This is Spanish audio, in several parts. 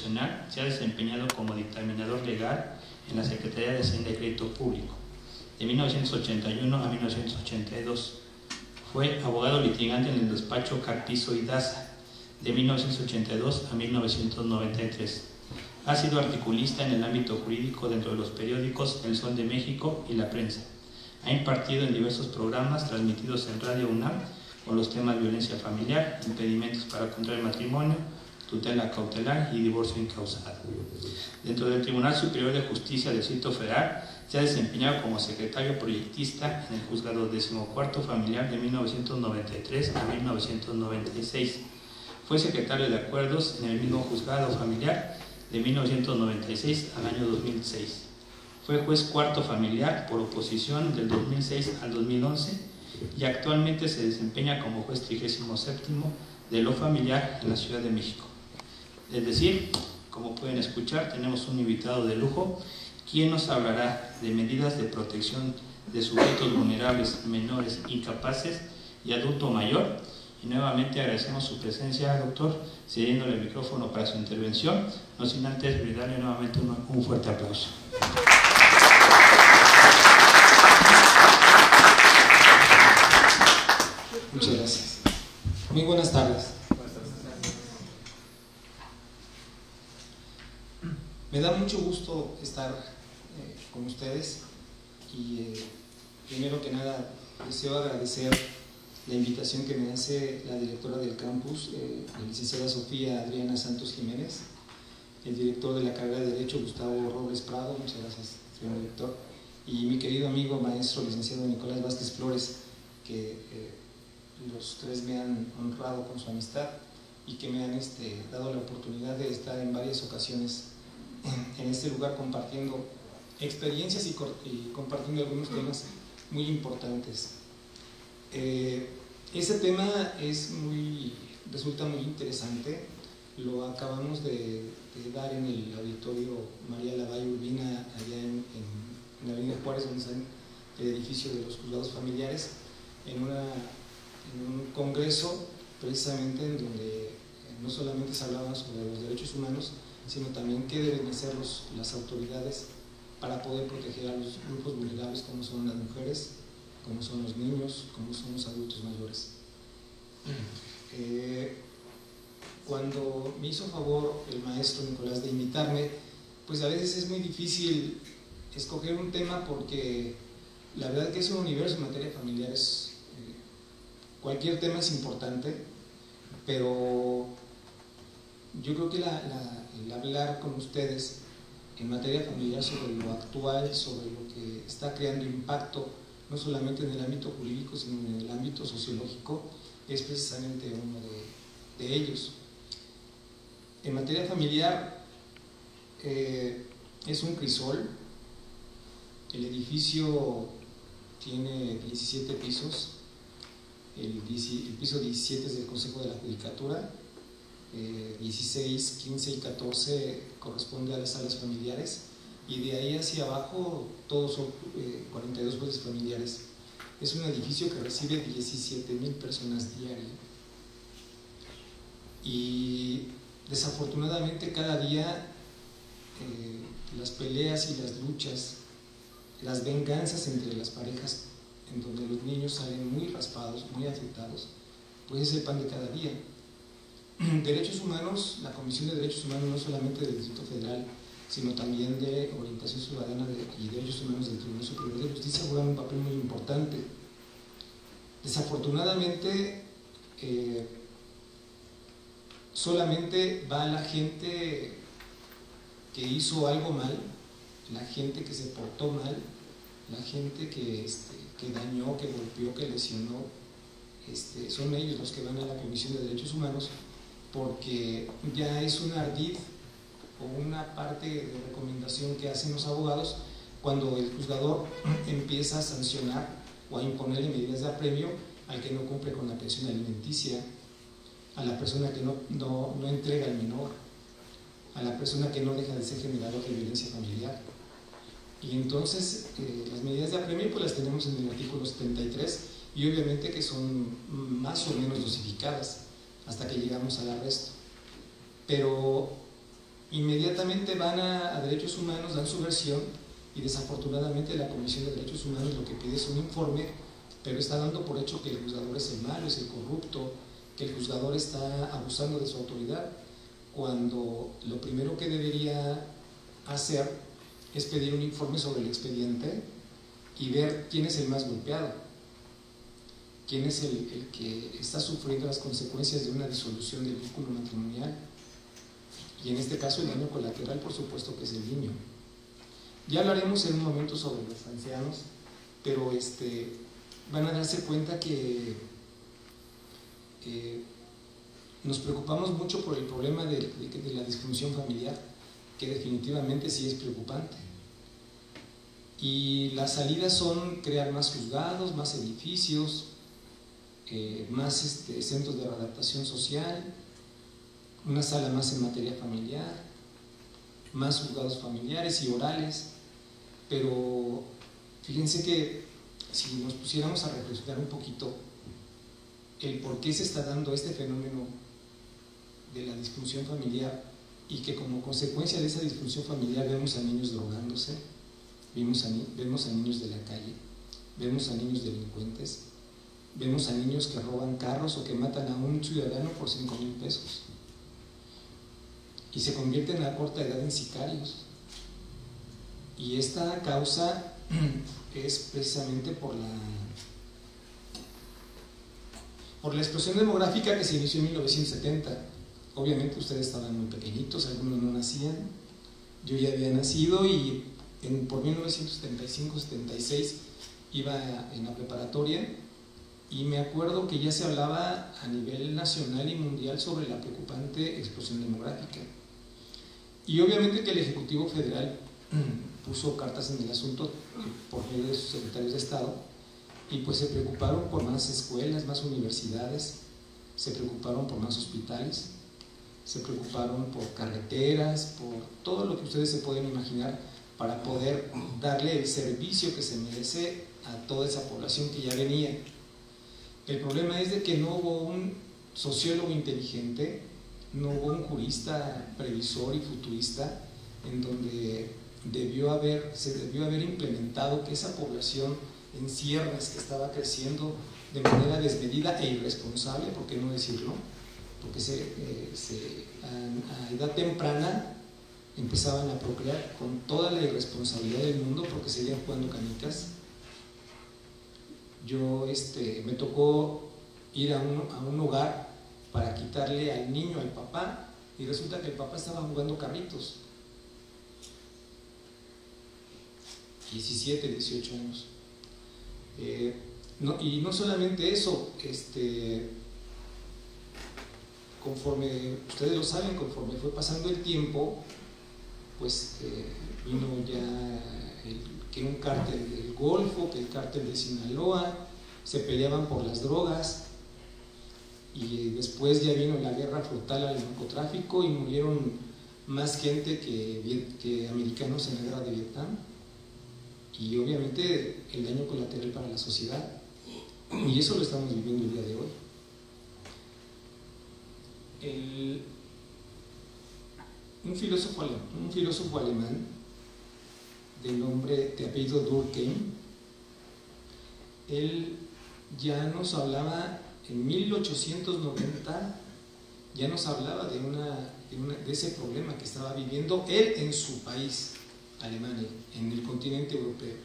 profesional se ha desempeñado como dictaminador legal en la Secretaría de Hacienda y Crédito Público de 1981 a 1982. Fue abogado litigante en el despacho Carpizo y Daza de 1982 a 1993. Ha sido articulista en el ámbito jurídico dentro de los periódicos El Sol de México y La Prensa. Ha impartido en diversos programas transmitidos en Radio UNAM con los temas violencia familiar, impedimentos para contraer matrimonio, tutela cautelar y divorcio incausado. Dentro del Tribunal Superior de Justicia del Distrito Federal se ha desempeñado como secretario proyectista en el Juzgado 14º Familiar de 1993 a 1996. Fue secretario de Acuerdos en el mismo Juzgado Familiar de 1996 al año 2006. Fue juez cuarto familiar por oposición del 2006 al 2011 y actualmente se desempeña como juez 37º de lo familiar en la Ciudad de México. Es decir, como pueden escuchar, tenemos un invitado de lujo, quien nos hablará de medidas de protección de sujetos vulnerables, menores, incapaces y adulto mayor. Y nuevamente agradecemos su presencia, doctor, cediéndole el micrófono para su intervención, no sin antes brindarle nuevamente un fuerte aplauso. Muchas gracias. Muy buenas tardes. Me da mucho gusto estar con ustedes y primero que nada deseo agradecer la invitación que me hace la directora del campus, la licenciada Sofía Adriana Santos Jiménez, el director de la carrera de Derecho, Gustavo Robles Prado, muchas gracias, señor director, y mi querido amigo maestro licenciado Nicolás Vázquez Flores, que los tres me han honrado con su amistad y que me han dado la oportunidad de estar en varias ocasiones en este lugar compartiendo experiencias y compartiendo algunos temas muy importantes. Ese tema resulta muy interesante. Lo acabamos de dar en el auditorio María Lavalle Urbina, allá en la Avenida Juárez, donde está el edificio de los juzgados familiares, en un congreso precisamente en donde no solamente se hablaba sobre los derechos humanos, sino también qué deben hacer las autoridades para poder proteger a los grupos vulnerables, como son las mujeres, como son los niños, como son los adultos mayores. Cuando me hizo favor el maestro Nicolás de invitarme, pues a veces es muy difícil escoger un tema porque la verdad que es un universo en materia familiar, cualquier tema es importante, pero yo creo que el hablar con ustedes en materia familiar sobre lo actual, sobre lo que está creando impacto, no solamente en el ámbito jurídico, sino en el ámbito sociológico, es precisamente uno de ellos. En materia familiar, es un crisol. El edificio tiene 17 pisos. El piso 17 es del Consejo de la Judicatura, 16, 15 y 14 corresponde a las salas familiares, y de ahí hacia abajo todos son 42 jueces familiares. Es un edificio que recibe 17,000 personas diarias y desafortunadamente cada día las peleas y las luchas, las venganzas entre las parejas, en donde los niños salen muy raspados, muy afectados, pues es el pan de cada día. Derechos Humanos, la Comisión de Derechos Humanos, no solamente del Distrito Federal, sino también de Orientación Ciudadana y Derechos Humanos del Tribunal Superior de Justicia, juegan un papel muy importante. Desafortunadamente, solamente va la gente que hizo algo mal, la gente que se portó mal, la gente que dañó, que golpeó, que lesionó, son ellos los que van a la Comisión de Derechos Humanos, porque ya es un ardid o una parte de recomendación que hacen los abogados cuando el juzgador empieza a sancionar o a imponerle medidas de apremio al que no cumple con la pensión alimenticia, a la persona que no entrega al menor, a la persona que no deja de ser generador de violencia familiar. Y entonces las medidas de apremio pues las tenemos en el artículo 73 y obviamente que son más o menos dosificadas hasta que llegamos al arresto. Pero Inmediatamente van a Derechos Humanos, dan su versión, y desafortunadamente la Comisión de Derechos Humanos lo que pide es un informe, pero está dando por hecho que el juzgador es el malo, es el corrupto, que el juzgador está abusando de su autoridad, cuando lo primero que debería hacer es pedir un informe sobre el expediente y ver quién es el más golpeado, quién es el que está sufriendo las consecuencias de una disolución del vínculo matrimonial. Y en este caso el daño colateral, por supuesto, que es el niño. Ya hablaremos en un momento sobre los ancianos, pero van a darse cuenta que nos preocupamos mucho por el problema de la disfunción familiar, que definitivamente sí es preocupante. Y las salidas son crear más juzgados, más edificios, más centros de readaptación social, una sala más en materia familiar, más juzgados familiares y orales. Pero fíjense que si nos pusiéramos a reflexionar un poquito el por qué se está dando este fenómeno de la disfunción familiar, y que como consecuencia de esa disfunción familiar vemos a niños drogándose, vemos a niños de la calle, vemos a niños delincuentes, vemos a niños que roban carros o que matan a un ciudadano por 5,000 pesos y se convierten a corta edad en sicarios. Y esta causa es precisamente por la explosión demográfica que se inició en 1970. Obviamente ustedes estaban muy pequeñitos, algunos no nacían, yo ya había nacido, y por 1975-76 iba en la preparatoria, y me acuerdo que ya se hablaba a nivel nacional y mundial sobre la preocupante explosión demográfica. Y obviamente que el Ejecutivo Federal puso cartas en el asunto por medio de sus secretarios de Estado, y pues se preocuparon por más escuelas, más universidades, se preocuparon por más hospitales, se preocuparon por carreteras, por todo lo que ustedes se pueden imaginar para poder darle el servicio que se merece a toda esa población que ya venía. El problema es de que no hubo un sociólogo inteligente, no hubo un jurista previsor y futurista en donde se debió haber implementado que esa población en ciernes que estaba creciendo de manera desmedida e irresponsable, ¿por qué no decirlo? Porque a edad temprana empezaban a procrear con toda la irresponsabilidad del mundo porque seguían jugando canicas. Yo me tocó ir a un hogar para quitarle al niño al papá, y resulta que el papá estaba jugando carritos. 17, 18 años. Y no solamente eso, conforme ustedes lo saben, conforme fue pasando el tiempo, pues vino ya que un cártel del Golfo, que el cártel de Sinaloa, se peleaban por las drogas, y después ya vino la guerra frontal al narcotráfico y murieron más gente que americanos en la guerra de Vietnam, y obviamente el daño colateral para la sociedad, y eso lo estamos viviendo el día de hoy. Un filósofo alemán de apellido Durkheim, él ya nos hablaba en 1890, ya nos hablaba de ese problema que estaba viviendo él en su país, Alemania, en el continente europeo.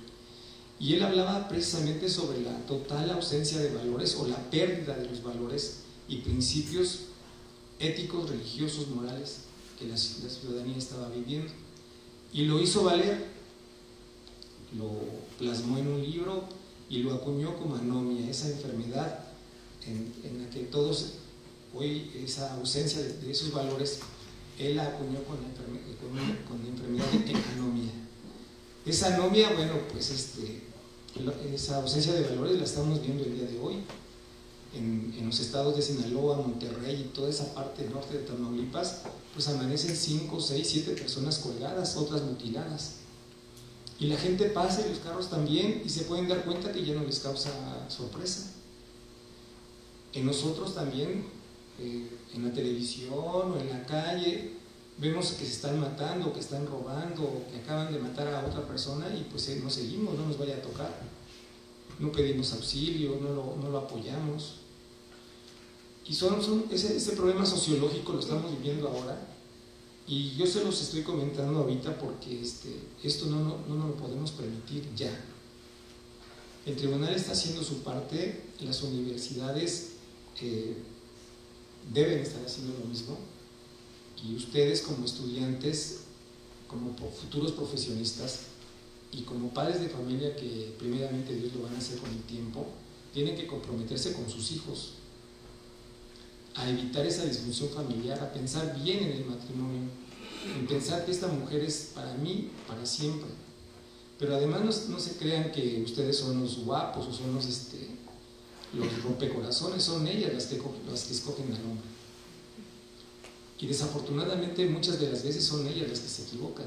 Y él hablaba precisamente sobre la total ausencia de valores, o la pérdida de los valores y principios éticos, religiosos, morales que la ciudadanía estaba viviendo, y lo hizo valer, lo plasmó en un libro y lo acuñó como anomia, esa enfermedad en la que todos hoy, esa ausencia de esos valores, él la acuñó con la enfermedad de anomia. Esa anomia, bueno, pues esa ausencia de valores la estamos viendo el día de hoy en los estados de Sinaloa, Monterrey y toda esa parte norte de Tamaulipas. Pues amanecen 5, 6, 7 personas colgadas, otras mutiladas, y la gente pasa, y los carros también, y se pueden dar cuenta que ya no les causa sorpresa. En nosotros también, en la televisión o en la calle, vemos que se están matando, que están robando, que acaban de matar a otra persona y pues no seguimos, no nos vaya a tocar, no pedimos auxilio, no lo apoyamos. Y ese problema sociológico lo estamos viviendo ahora, y yo se los estoy comentando ahorita porque esto no lo podemos permitir ya. El tribunal está haciendo su parte, las universidades deben estar haciendo lo mismo, y ustedes como estudiantes, como futuros profesionistas y como padres de familia, que primeramente Dios lo van a hacer con el tiempo, tienen que comprometerse con sus hijos a evitar esa disfunción familiar, a pensar bien en el matrimonio, en pensar que esta mujer es para mí, para siempre. Pero además no se crean que ustedes son los guapos o son los rompecorazones, son ellas las que escogen al hombre. Y desafortunadamente muchas de las veces son ellas las que se equivocan,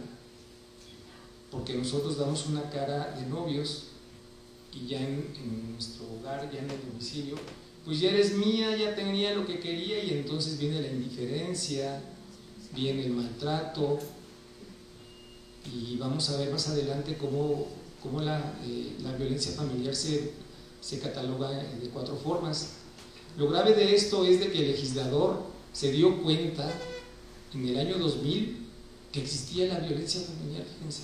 porque nosotros damos una cara de novios y ya en nuestro hogar, ya en el domicilio, pues ya eres mía, ya tenía lo que quería, y entonces viene la indiferencia, viene el maltrato, y vamos a ver más adelante cómo la violencia familiar se cataloga de 4 formas. Lo grave de esto es de que el legislador se dio cuenta en el año 2000 que existía la violencia familiar, fíjense,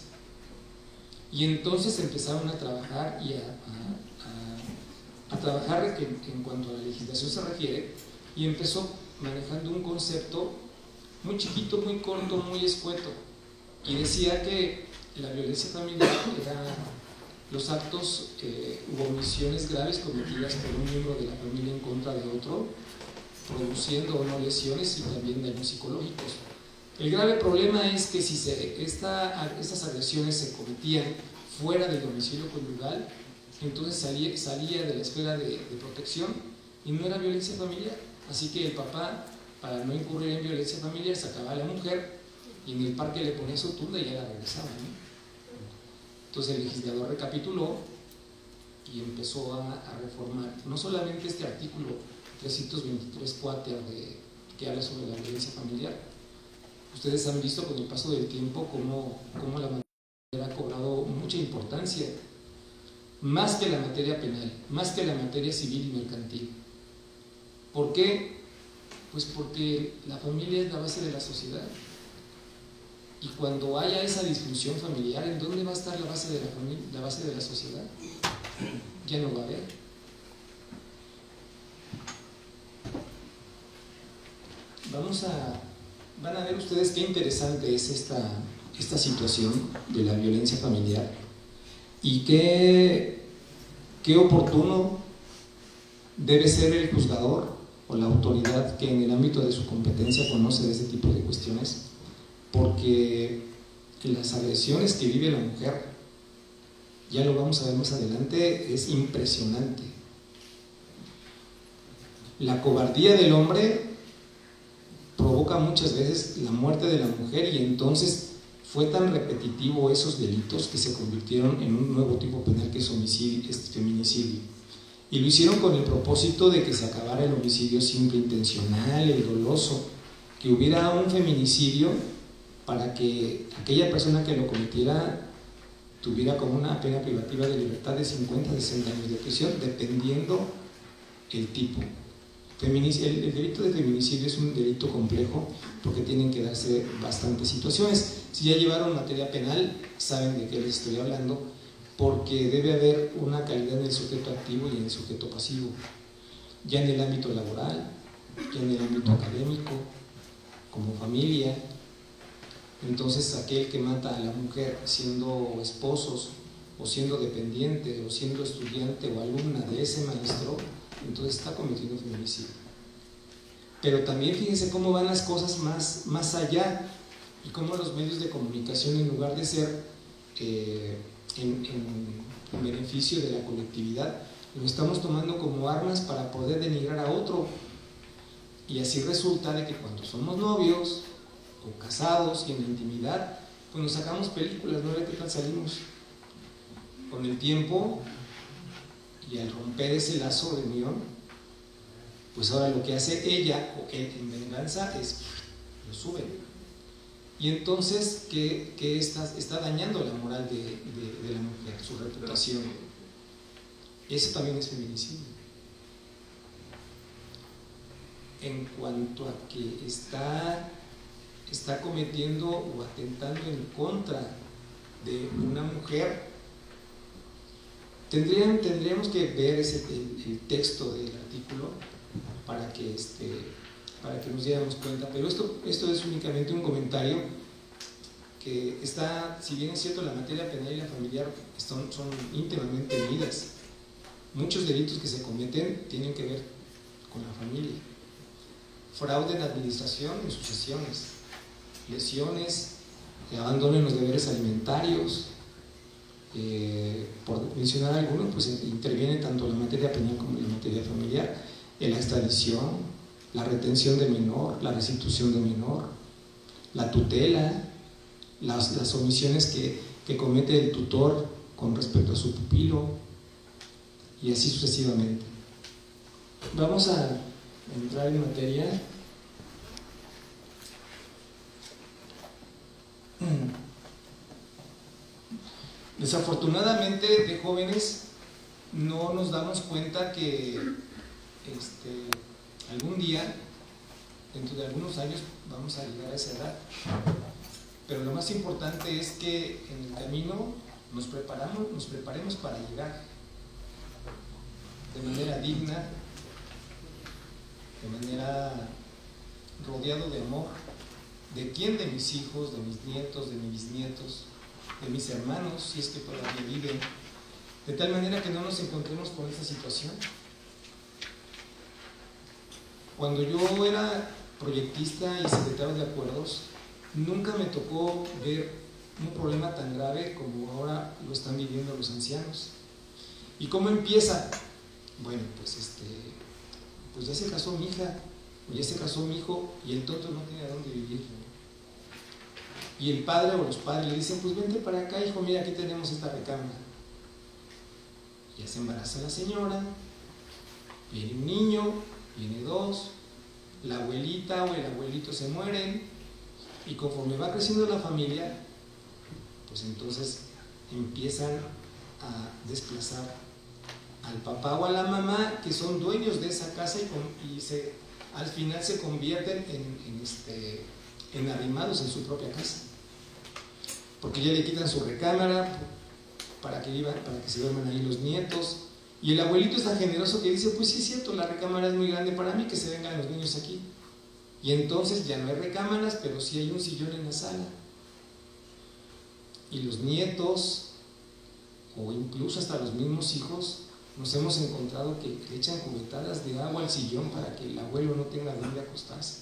y entonces empezaron a trabajar y a trabajar en cuanto a la legislación se refiere, y empezó manejando un concepto muy chiquito, muy corto, muy escueto, y decía que la violencia familiar era los actos u omisiones graves cometidas por un miembro de la familia en contra de otro, produciendo o no lesiones y también daños psicológicos. El grave problema es que si estas agresiones se cometían fuera del domicilio conyugal, entonces salía de la esfera de protección y no era violencia familiar. Así que el papá, para no incurrir en violencia familiar, sacaba a la mujer y en el parque le ponía su tunda y ya la regresaba, ¿no? Entonces el legislador recapituló y empezó a reformar no solamente este artículo 323 que habla sobre la violencia familiar. Ustedes han visto con el paso del tiempo cómo la materia ha cobrado mucha importancia, más que la materia penal, más que la materia civil y mercantil. ¿Por qué? Pues porque la familia es la base de la sociedad, y cuando haya esa disfunción familiar, ¿en dónde va a estar la base de la familia, la base de la sociedad? Ya no va a haber. Van a ver ustedes qué interesante es esta situación de la violencia familiar, y qué oportuno debe ser el juzgador o la autoridad que en el ámbito de su competencia conoce de este tipo de cuestiones, porque las agresiones que vive la mujer, ya lo vamos a ver más adelante, es impresionante. La cobardía del hombre provoca muchas veces la muerte de la mujer, y entonces fue tan repetitivo esos delitos que se convirtieron en un nuevo tipo penal, que es feminicidio, y lo hicieron con el propósito de que se acabara el homicidio simple, intencional, el doloso, que hubiera un feminicidio para que aquella persona que lo cometiera tuviera como una pena privativa de libertad de 50 a 60 años de prisión, dependiendo el tipo. El delito de feminicidio es un delito complejo porque tienen que darse bastantes situaciones. Si ya llevaron materia penal, saben de qué les estoy hablando, porque debe haber una calidad en el sujeto activo y en el sujeto pasivo, ya en el ámbito laboral, ya en el ámbito académico, como familia. Entonces aquel que mata a la mujer siendo esposos, o siendo dependiente, o siendo estudiante o alumna de ese maestro, entonces está cometiendo feminicidio. Pero también fíjense cómo van las cosas más allá, y cómo los medios de comunicación, en lugar de ser en beneficio de la colectividad, lo estamos tomando como armas para poder denigrar a otro. Y así resulta de que cuando somos novios o casados y en la intimidad, pues nos sacamos películas, ¿no? ¿Qué tal salimos? Con el tiempo y al romper ese lazo de unión, pues ahora lo que hace ella o él en venganza es lo suben. Y entonces, ¿qué está dañando la moral de la mujer, su reputación? Eso también es feminicidio. En cuanto a que está cometiendo o atentando en contra de una mujer, tendríamos que ver el texto del artículo para que nos diéramos cuenta, pero esto es únicamente un comentario que está, si bien es cierto, la materia penal y la familiar son íntimamente unidas. Muchos delitos que se cometen tienen que ver con la familia. Fraude en administración, en sucesiones, lesiones, abandono en los deberes alimentarios, por mencionar algunos, pues interviene tanto la materia penal como la materia familiar, en la extradición, la retención de menor, la restitución de menor, la tutela, las omisiones que comete el tutor con respecto a su pupilo, y así sucesivamente. Vamos a entrar en materia. Desafortunadamente, de jóvenes no nos damos cuenta que algún día, dentro de algunos años, vamos a llegar a esa edad. Pero lo más importante es que en el camino nos preparemos para llegar de manera digna, de manera rodeado de amor. ¿De quién? De mis hijos, de mis nietos, de mis bisnietos, de mis hermanos, si es que todavía viven, de tal manera que no nos encontremos con esta situación. Cuando yo era proyectista y secretario de acuerdos, nunca me tocó ver un problema tan grave como ahora lo están viviendo los ancianos. ¿Y cómo empieza? Bueno, pues ya se casó mi hija, o ya se casó mi hijo, y el tonto no tiene a dónde vivir. Y el padre o los padres le dicen, pues vente para acá, hijo, mira, aquí tenemos esta recámara. Ya se embaraza la señora, viene un niño, viene dos, la abuelita o el abuelito se mueren, y conforme va creciendo la familia, pues entonces empiezan a desplazar al papá o a la mamá, que son dueños de esa casa, y al final se convierten en arrimados en su propia casa, porque ya le quitan su recámara para que se duerman ahí los nietos, y el abuelito es tan generoso que dice, pues sí es cierto, la recámara es muy grande para mí, que se vengan los niños aquí. Y entonces ya no hay recámaras, pero sí hay un sillón en la sala. Y los nietos, o incluso hasta los mismos hijos, nos hemos encontrado que echan cubetadas de agua al sillón para que el abuelo no tenga dónde acostarse.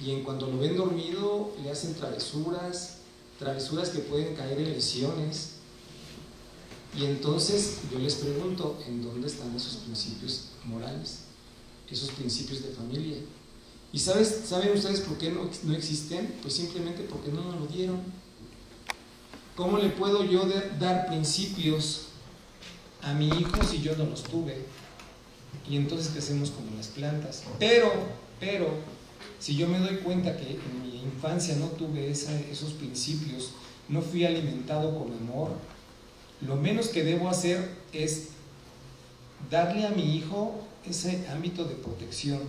Y en cuanto lo ven dormido, le hacen travesuras que pueden caer en lesiones. Y entonces yo les pregunto, ¿en dónde están esos principios morales? Esos principios de familia. ¿Y saben ustedes por qué no existen? Pues simplemente porque no nos lo dieron. ¿Cómo le puedo yo dar principios a mi hijo si yo no los tuve? Y entonces crecemos como las plantas. Pero, si yo me doy cuenta que en mi infancia no tuve esos principios, no fui alimentado con amor, lo menos que debo hacer es darle a mi hijo ese ámbito de protección,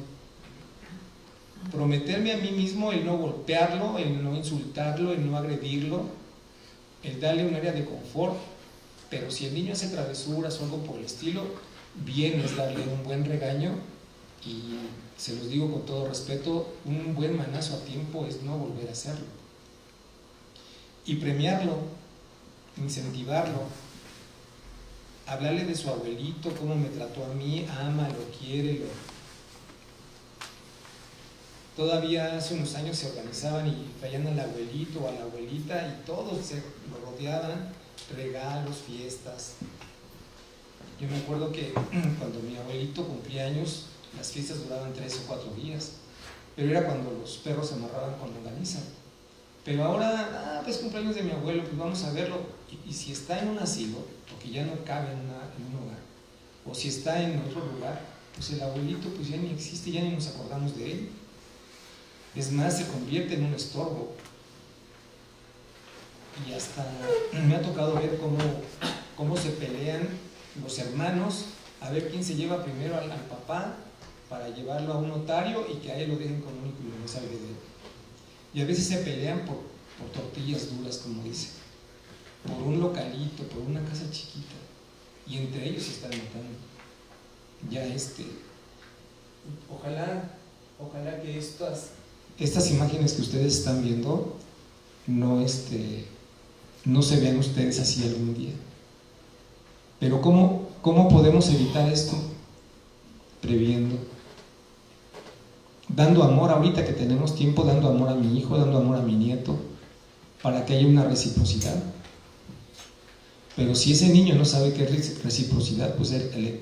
prometerme a mí mismo el no golpearlo, el no insultarlo, el no agredirlo, el darle un área de confort. Pero si el niño hace travesuras o algo por el estilo, bien es darle un buen regaño, y se los digo con todo respeto, un buen manazo a tiempo es no volver a hacerlo, y premiarlo, incentivarlo, hablarle de su abuelito, cómo me trató a mí, ámalo, quiérelo. Todavía hace unos años se organizaban y traían al abuelito o a la abuelita y todos se lo rodeaban, regalos, fiestas. Yo me acuerdo que cuando mi abuelito cumplía años, las fiestas duraban 3 o 4 días, pero era cuando los perros se amarraban con longaniza. Pero ahora, pues cumpleaños de mi abuelo, pues vamos a verlo. Y si está en un asilo, porque ya no cabe en un hogar, o si está en otro lugar, pues el abuelito pues ya ni existe, ya ni nos acordamos de él. Es más, se convierte en un estorbo. Y hasta me ha tocado ver cómo se pelean los hermanos a ver quién se lleva primero al papá para llevarlo a un notario y que a él lo dejen como único y universal heredero. Y a veces se pelean por tortillas duras, como dice, por un localito, por una casa chiquita, y entre ellos se están matando. Ya ojalá que estas imágenes que ustedes están viendo no se vean ustedes así algún día. Pero ¿cómo podemos evitar esto? Previendo, dando amor ahorita que tenemos tiempo, dando amor a mi hijo, dando amor a mi nieto, para que haya una reciprocidad. Pero si ese niño no sabe qué es reciprocidad, pues el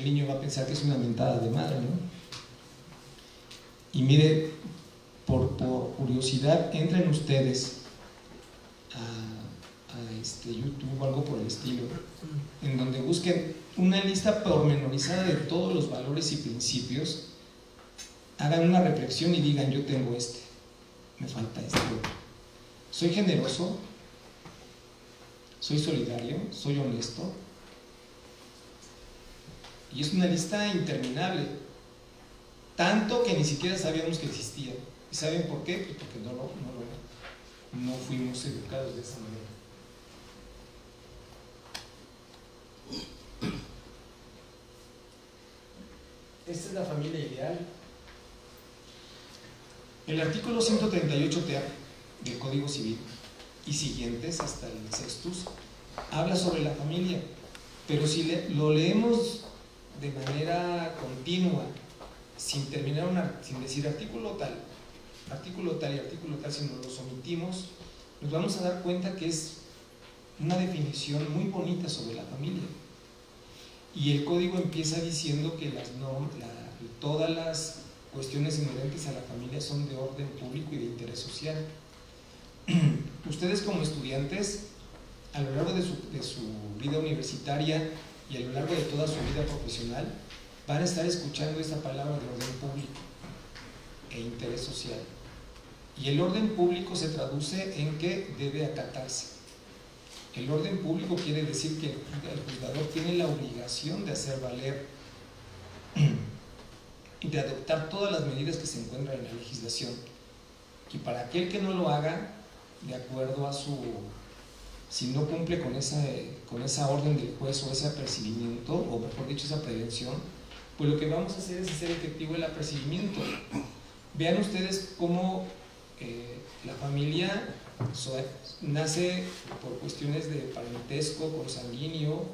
niño va a pensar que es una mentada de madre, ¿no? Y mire, por curiosidad, entren ustedes a YouTube o algo por el estilo, en donde busquen una lista pormenorizada de todos los valores y principios, hagan una reflexión y digan: yo tengo me falta soy generoso, soy solidario, soy honesto. Y es una lista interminable, tanto que ni siquiera sabíamos que existía. ¿Y saben por qué? Pues porque no fuimos educados de esa manera. Esta es la familia ideal. El artículo 138 del Código Civil y siguientes, hasta el sextus, habla sobre la familia, pero si lo leemos de manera continua, sin decir artículo tal y artículo tal, si nos los omitimos, nos vamos a dar cuenta que es una definición muy bonita sobre la familia. Y el código empieza diciendo que todas las cuestiones inherentes a la familia son de orden público y de interés social. Ustedes, como estudiantes, a lo largo de su vida universitaria y a lo largo de toda su vida profesional, van a estar escuchando esta palabra de orden público e interés social. Y el orden público se traduce en que debe acatarse. El orden público quiere decir que el juzgador tiene la obligación de hacer valer y de adoptar todas las medidas que se encuentran en la legislación. Y para aquel que no lo haga, de acuerdo a si no cumple con esa orden del juez o ese apercibimiento, o mejor dicho, esa prevención, pues lo que vamos a hacer es hacer efectivo el apercibimiento. Vean ustedes cómo la familia nace por cuestiones de parentesco, consanguíneo,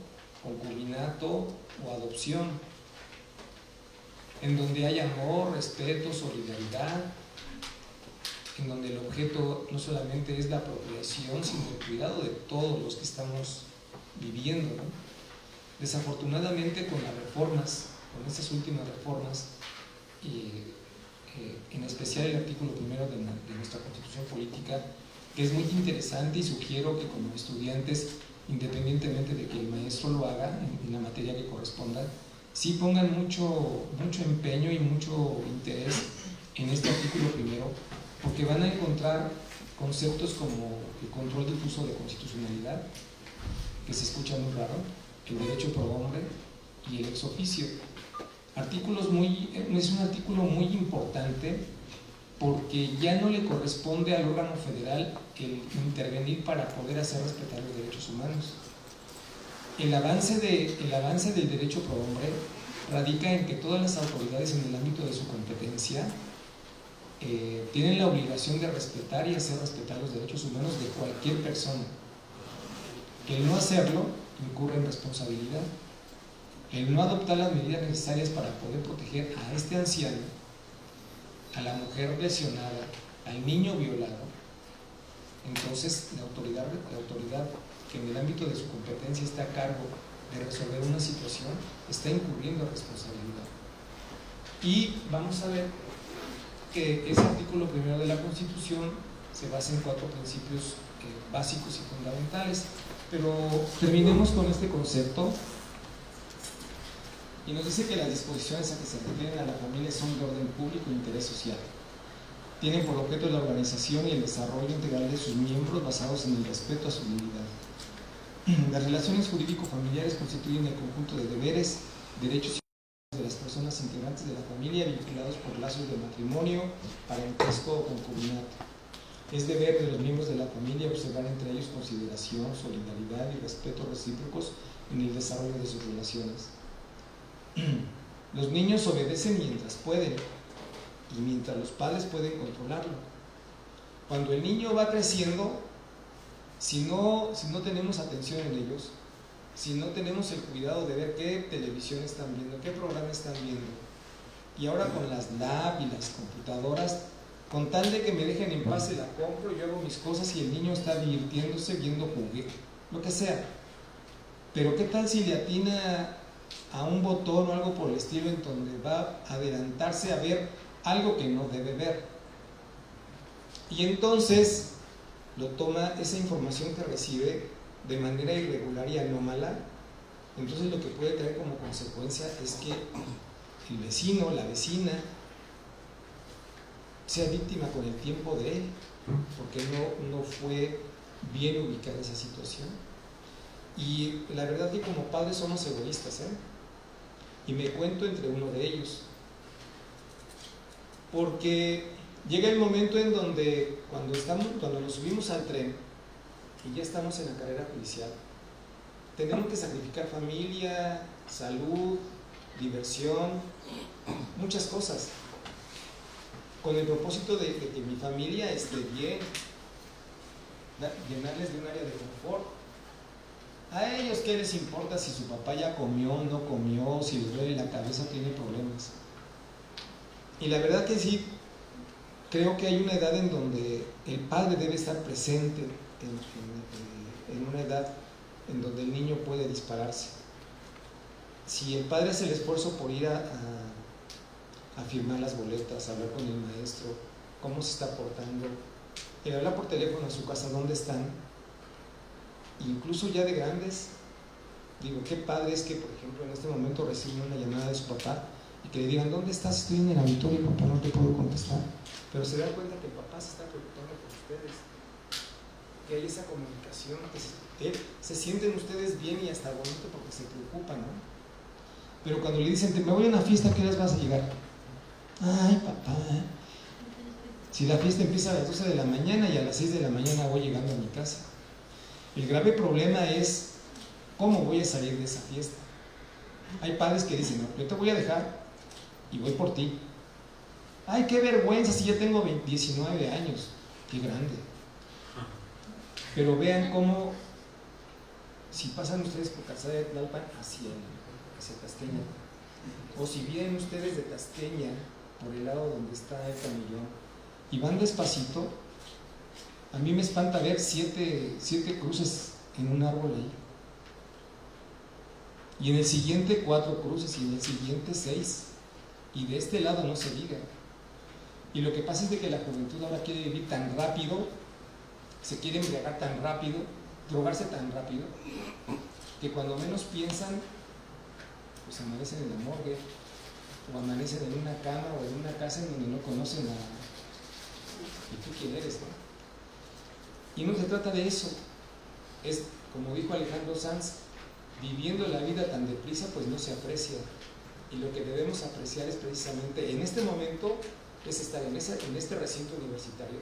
concubinato o adopción, en donde hay amor, respeto, solidaridad, en donde el objeto no solamente es la procreación, sino el cuidado de todos los que estamos viviendo, ¿no? Desafortunadamente, con estas últimas reformas, en especial el artículo 1 de nuestra Constitución Política, que es muy interesante, y sugiero que como estudiantes, independientemente de que el maestro lo haga en la materia que corresponda, sí pongan mucho empeño y mucho interés en este artículo 1, porque van a encontrar conceptos como el control difuso de constitucionalidad, que se escucha muy raro, el derecho pro hombre y el ex officio. Es un artículo muy importante, porque ya no le corresponde al órgano federal el intervenir para poder hacer respetar los derechos humanos. El avance del derecho pro hombre radica en que todas las autoridades en el ámbito de su competencia tienen la obligación de respetar y hacer respetar los derechos humanos de cualquier persona. Que el no hacerlo incurre en responsabilidad. El no adoptar las medidas necesarias para poder proteger a este anciano, a la mujer lesionada, al niño violado, entonces la autoridad que en el ámbito de su competencia está a cargo de resolver una situación está incurriendo en responsabilidad. Y vamos a ver que ese artículo 1 de la Constitución se basa en 4 principios básicos y fundamentales, pero terminemos con este concepto. Y nos dice que las disposiciones a que se refieren a la familia son de orden público e interés social. tienen por objeto la organización y el desarrollo integral de sus miembros basados en el respeto a su dignidad. Las relaciones jurídico-familiares constituyen el conjunto de deberes, derechos y de las personas integrantes de la familia vinculados por lazos de matrimonio, parentesco o concubinato. Es deber de los miembros de la familia observar entre ellos consideración, solidaridad y respeto recíprocos en el desarrollo de sus relaciones. Los niños obedecen mientras pueden y mientras los padres pueden controlarlo. Cuando el niño va creciendo, si no tenemos atención en ellos, si no tenemos el cuidado de ver qué televisión están viendo, qué programa están viendo, y ahora con las lab y las computadoras, con tal de que me dejen en paz se la compro, yo hago mis cosas y el niño está divirtiéndose viendo juguete, lo que sea. Pero qué tal si le atina a un botón o algo por el estilo en donde va a adelantarse a ver algo que no debe ver, y entonces lo toma esa información que recibe de manera irregular y anómala. Entonces lo que puede traer como consecuencia es que el vecino, la vecina, sea víctima con el tiempo de él, porque no fue bien ubicada esa situación. Y la verdad que como padres somos egoístas, y me cuento entre uno de ellos, porque llega el momento en donde cuando nos subimos al tren y ya estamos en la carrera judicial, tenemos que sacrificar familia, salud, diversión, muchas cosas, con el propósito de que mi familia esté bien, llenarles de un área de confort. A ellos, ¿qué les importa si su papá ya comió o no comió, si les duele la cabeza o tiene problemas? Y la verdad que sí, creo que hay una edad en donde el padre debe estar presente, en una edad en donde el niño puede dispararse. Si el padre hace el esfuerzo por ir a firmar las boletas, a hablar con el maestro, cómo se está portando, el hablar por teléfono a su casa, dónde están, incluso ya de grandes, digo, qué padre es que, por ejemplo, en este momento reciben una llamada de su papá y que le digan, ¿dónde estás? Estoy en el auditorio, papá, no te puedo contestar. Pero se dan cuenta que el papá se está preocupando por ustedes, que hay esa comunicación, que se sienten ustedes bien y hasta bonito porque se preocupan, ¿no? Pero cuando le dicen, me voy a una fiesta, ¿a qué horas vas a llegar? Ay, papá, si la fiesta empieza a las 12 de la mañana y a las 6 de la mañana voy llegando a mi casa. El grave problema es, ¿cómo voy a salir de esa fiesta? Hay padres que dicen, no, yo te voy a dejar y voy por ti. Ay, qué vergüenza si ya tengo 19 años, qué grande. Pero vean cómo, si pasan ustedes por Calzada de Tlalpan hacia Tasqueña, o si vienen ustedes de Tasqueña por el lado donde está el camellón y van despacito, a mí me espanta ver 7 cruces en un árbol ahí, y en el siguiente 4 cruces, y en el siguiente 6, y de este lado no se diga. Y lo que pasa es de que la juventud ahora quiere vivir tan rápido, se quiere embriagar tan rápido, drogarse tan rápido, que cuando menos piensan, pues amanecen en la morgue, o amanecen en una cama o en una casa en donde no conocen a... ¿Y tú quién eres, no? Y no se trata de eso. Es, como dijo Alejandro Sanz, viviendo la vida tan deprisa, pues no se aprecia. Y lo que debemos apreciar es precisamente, en este momento, es estar en este recinto universitario,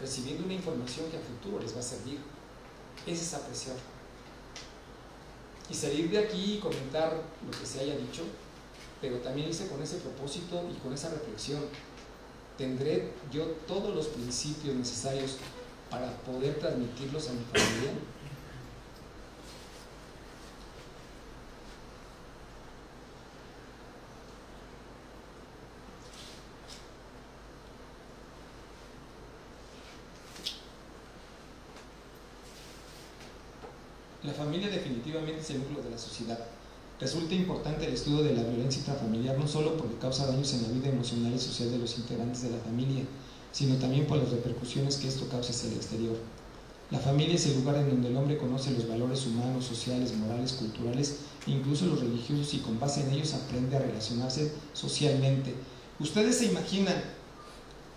recibiendo una información que a futuro les va a servir. Ese es apreciar. Y salir de aquí y comentar lo que se haya dicho, pero también irse con ese propósito y con esa reflexión. ¿Tendré yo todos los principios necesarios para poder transmitirlos a mi familia? La familia definitivamente es el núcleo de la sociedad. Resulta importante el estudio de la violencia intrafamiliar no solo porque causa daños en la vida emocional y social de los integrantes de la familia, sino también por las repercusiones que esto causa hacia el exterior. La familia es el lugar en donde el hombre conoce los valores humanos, sociales, morales, culturales e incluso los religiosos, y con base en ellos aprende a relacionarse socialmente. Ustedes se imaginan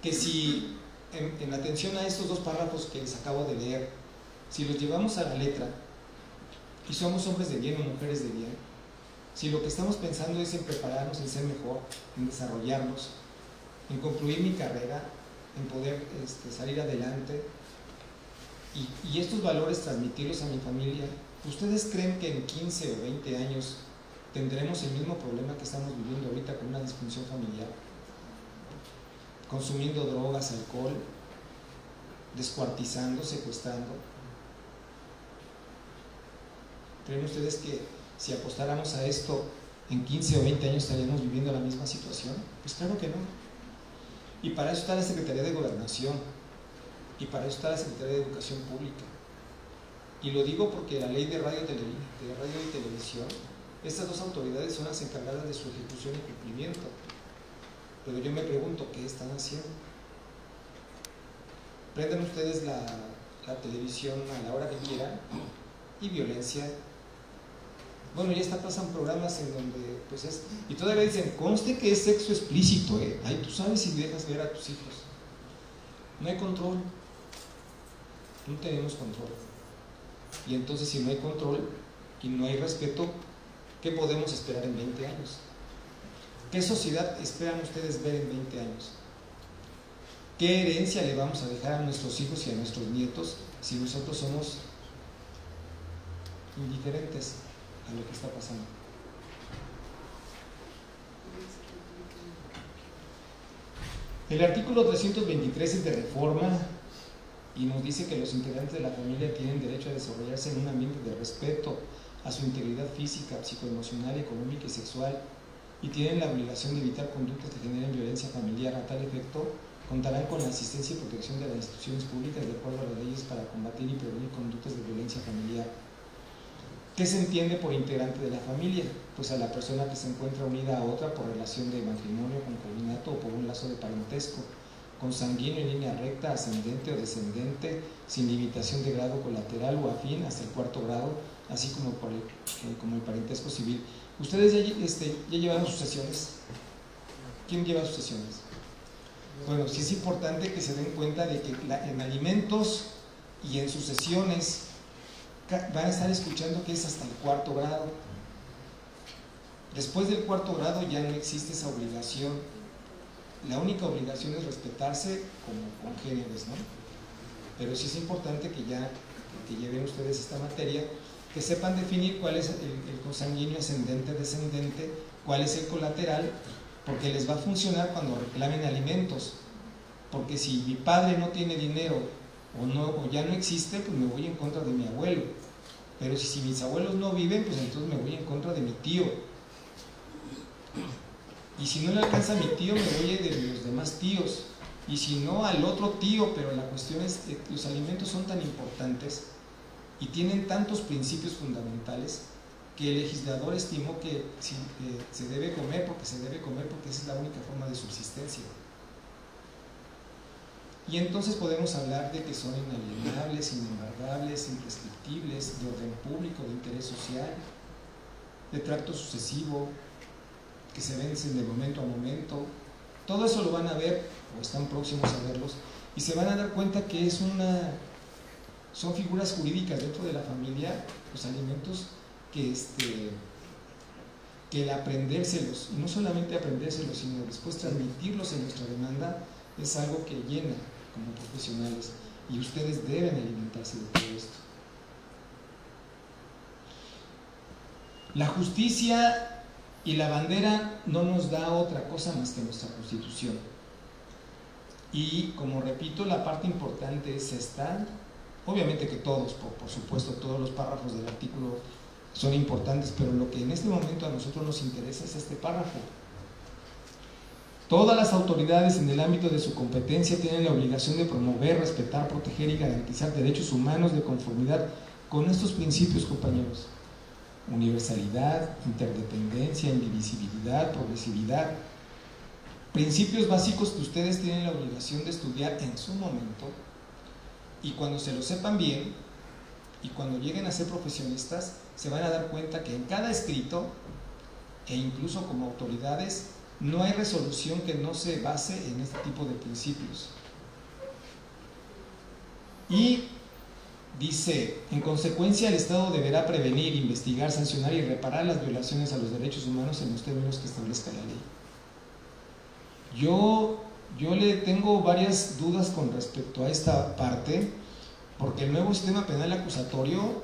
que si en atención a estos dos párrafos que les acabo de leer, si los llevamos a la letra y somos hombres de bien o mujeres de bien, si lo que estamos pensando es en prepararnos, en ser mejor, en desarrollarnos, en concluir mi carrera, en poder salir adelante y estos valores transmitirlos a mi familia, ¿ustedes creen que en 15 o 20 años tendremos el mismo problema que estamos viviendo ahorita con una disfunción familiar? Consumiendo drogas, alcohol, descuartizando, secuestrando. ¿Creen ustedes que si apostáramos a esto en 15 o 20 años estaríamos viviendo la misma situación? Pues claro que no. Y para eso está la Secretaría de Gobernación y para eso está la Secretaría de Educación Pública. Y lo digo porque la ley de radio y televisión, estas dos autoridades son las encargadas de su ejecución y cumplimiento. Pero yo me pregunto, ¿qué están haciendo? Prendan ustedes la televisión a la hora que quieran y violencia. Bueno, ya hasta pasan programas en donde pues es, y todavía dicen, conste que es sexo explícito, Ay, tú sabes si dejas ver a tus hijos. No hay control. No tenemos control. Y entonces si no hay control y no hay respeto, ¿qué podemos esperar en 20 años? ¿Qué sociedad esperan ustedes ver en 20 años? ¿Qué herencia le vamos a dejar a nuestros hijos y a nuestros nietos si nosotros somos indiferentes a lo que está pasando? El artículo 323 es de reforma y nos dice que los integrantes de la familia tienen derecho a desarrollarse en un ambiente de respeto a su integridad física, psicoemocional, económica y sexual, y tienen la obligación de evitar conductas que generen violencia familiar. A tal efecto, contarán con la asistencia y protección de las instituciones públicas de acuerdo a las leyes para combatir y prevenir conductas de violencia familiar. ¿Qué se entiende por integrante de la familia? Pues a la persona que se encuentra unida a otra por relación de matrimonio, concubinato o por un lazo de parentesco, consanguíneo en línea recta, ascendente o descendente, sin limitación de grado colateral o afín hasta el 4º grado, así como como el parentesco civil. ¿Ustedes ya llevaron sucesiones? ¿Quién lleva sucesiones? Bueno, sí es importante que se den cuenta de que en alimentos y en sucesiones van a estar escuchando que es hasta el 4º grado. Después del 4º grado ya no existe esa obligación. La única obligación es respetarse como congéneres, ¿no? Pero sí es importante que lleven ustedes esta materia, que sepan definir cuál es el consanguíneo ascendente, descendente, cuál es el colateral, porque les va a funcionar cuando reclamen alimentos. Porque si mi padre no tiene dinero o ya no existe, pues me voy en contra de mi abuelo. Pero si mis abuelos no viven, pues entonces me voy en contra de mi tío. Y si no le alcanza a mi tío, me voy de los demás tíos. Y si no, al otro tío. Pero la cuestión es que los alimentos son tan importantes y tienen tantos principios fundamentales que el legislador estimó que se debe comer porque esa es la única forma de subsistencia. Y entonces podemos hablar de que son inalienables, inembargables, imprescriptibles, de orden público, de interés social, de tracto sucesivo, que se vencen de momento a momento. Todo eso lo van a ver, o están próximos a verlos, y se van a dar cuenta que son figuras jurídicas dentro de la familia, los alimentos, que el aprendérselos, y no solamente aprendérselos, sino después transmitirlos en nuestra demanda, es algo que llena como profesionales, y ustedes deben alimentarse de todo esto. La justicia y la bandera no nos da otra cosa más que nuestra Constitución. Y como repito, la parte importante es esta. Obviamente que todos, por supuesto, todos los párrafos del artículo son importantes, pero lo que en este momento a nosotros nos interesa es este párrafo. Todas las autoridades en el ámbito de su competencia tienen la obligación de promover, respetar, proteger y garantizar derechos humanos de conformidad con estos principios, compañeros: universalidad, interdependencia, indivisibilidad, progresividad. Principios básicos que ustedes tienen la obligación de estudiar en su momento, y cuando se lo sepan bien y cuando lleguen a ser profesionistas, se van a dar cuenta que en cada escrito, e incluso como autoridades, No hay resolución que no se base en este tipo de principios. Y dice, en consecuencia el Estado deberá prevenir, investigar, sancionar y reparar las violaciones a los derechos humanos en los términos que establezca la ley. Yo le tengo varias dudas con respecto a esta parte, porque el nuevo sistema penal acusatorio,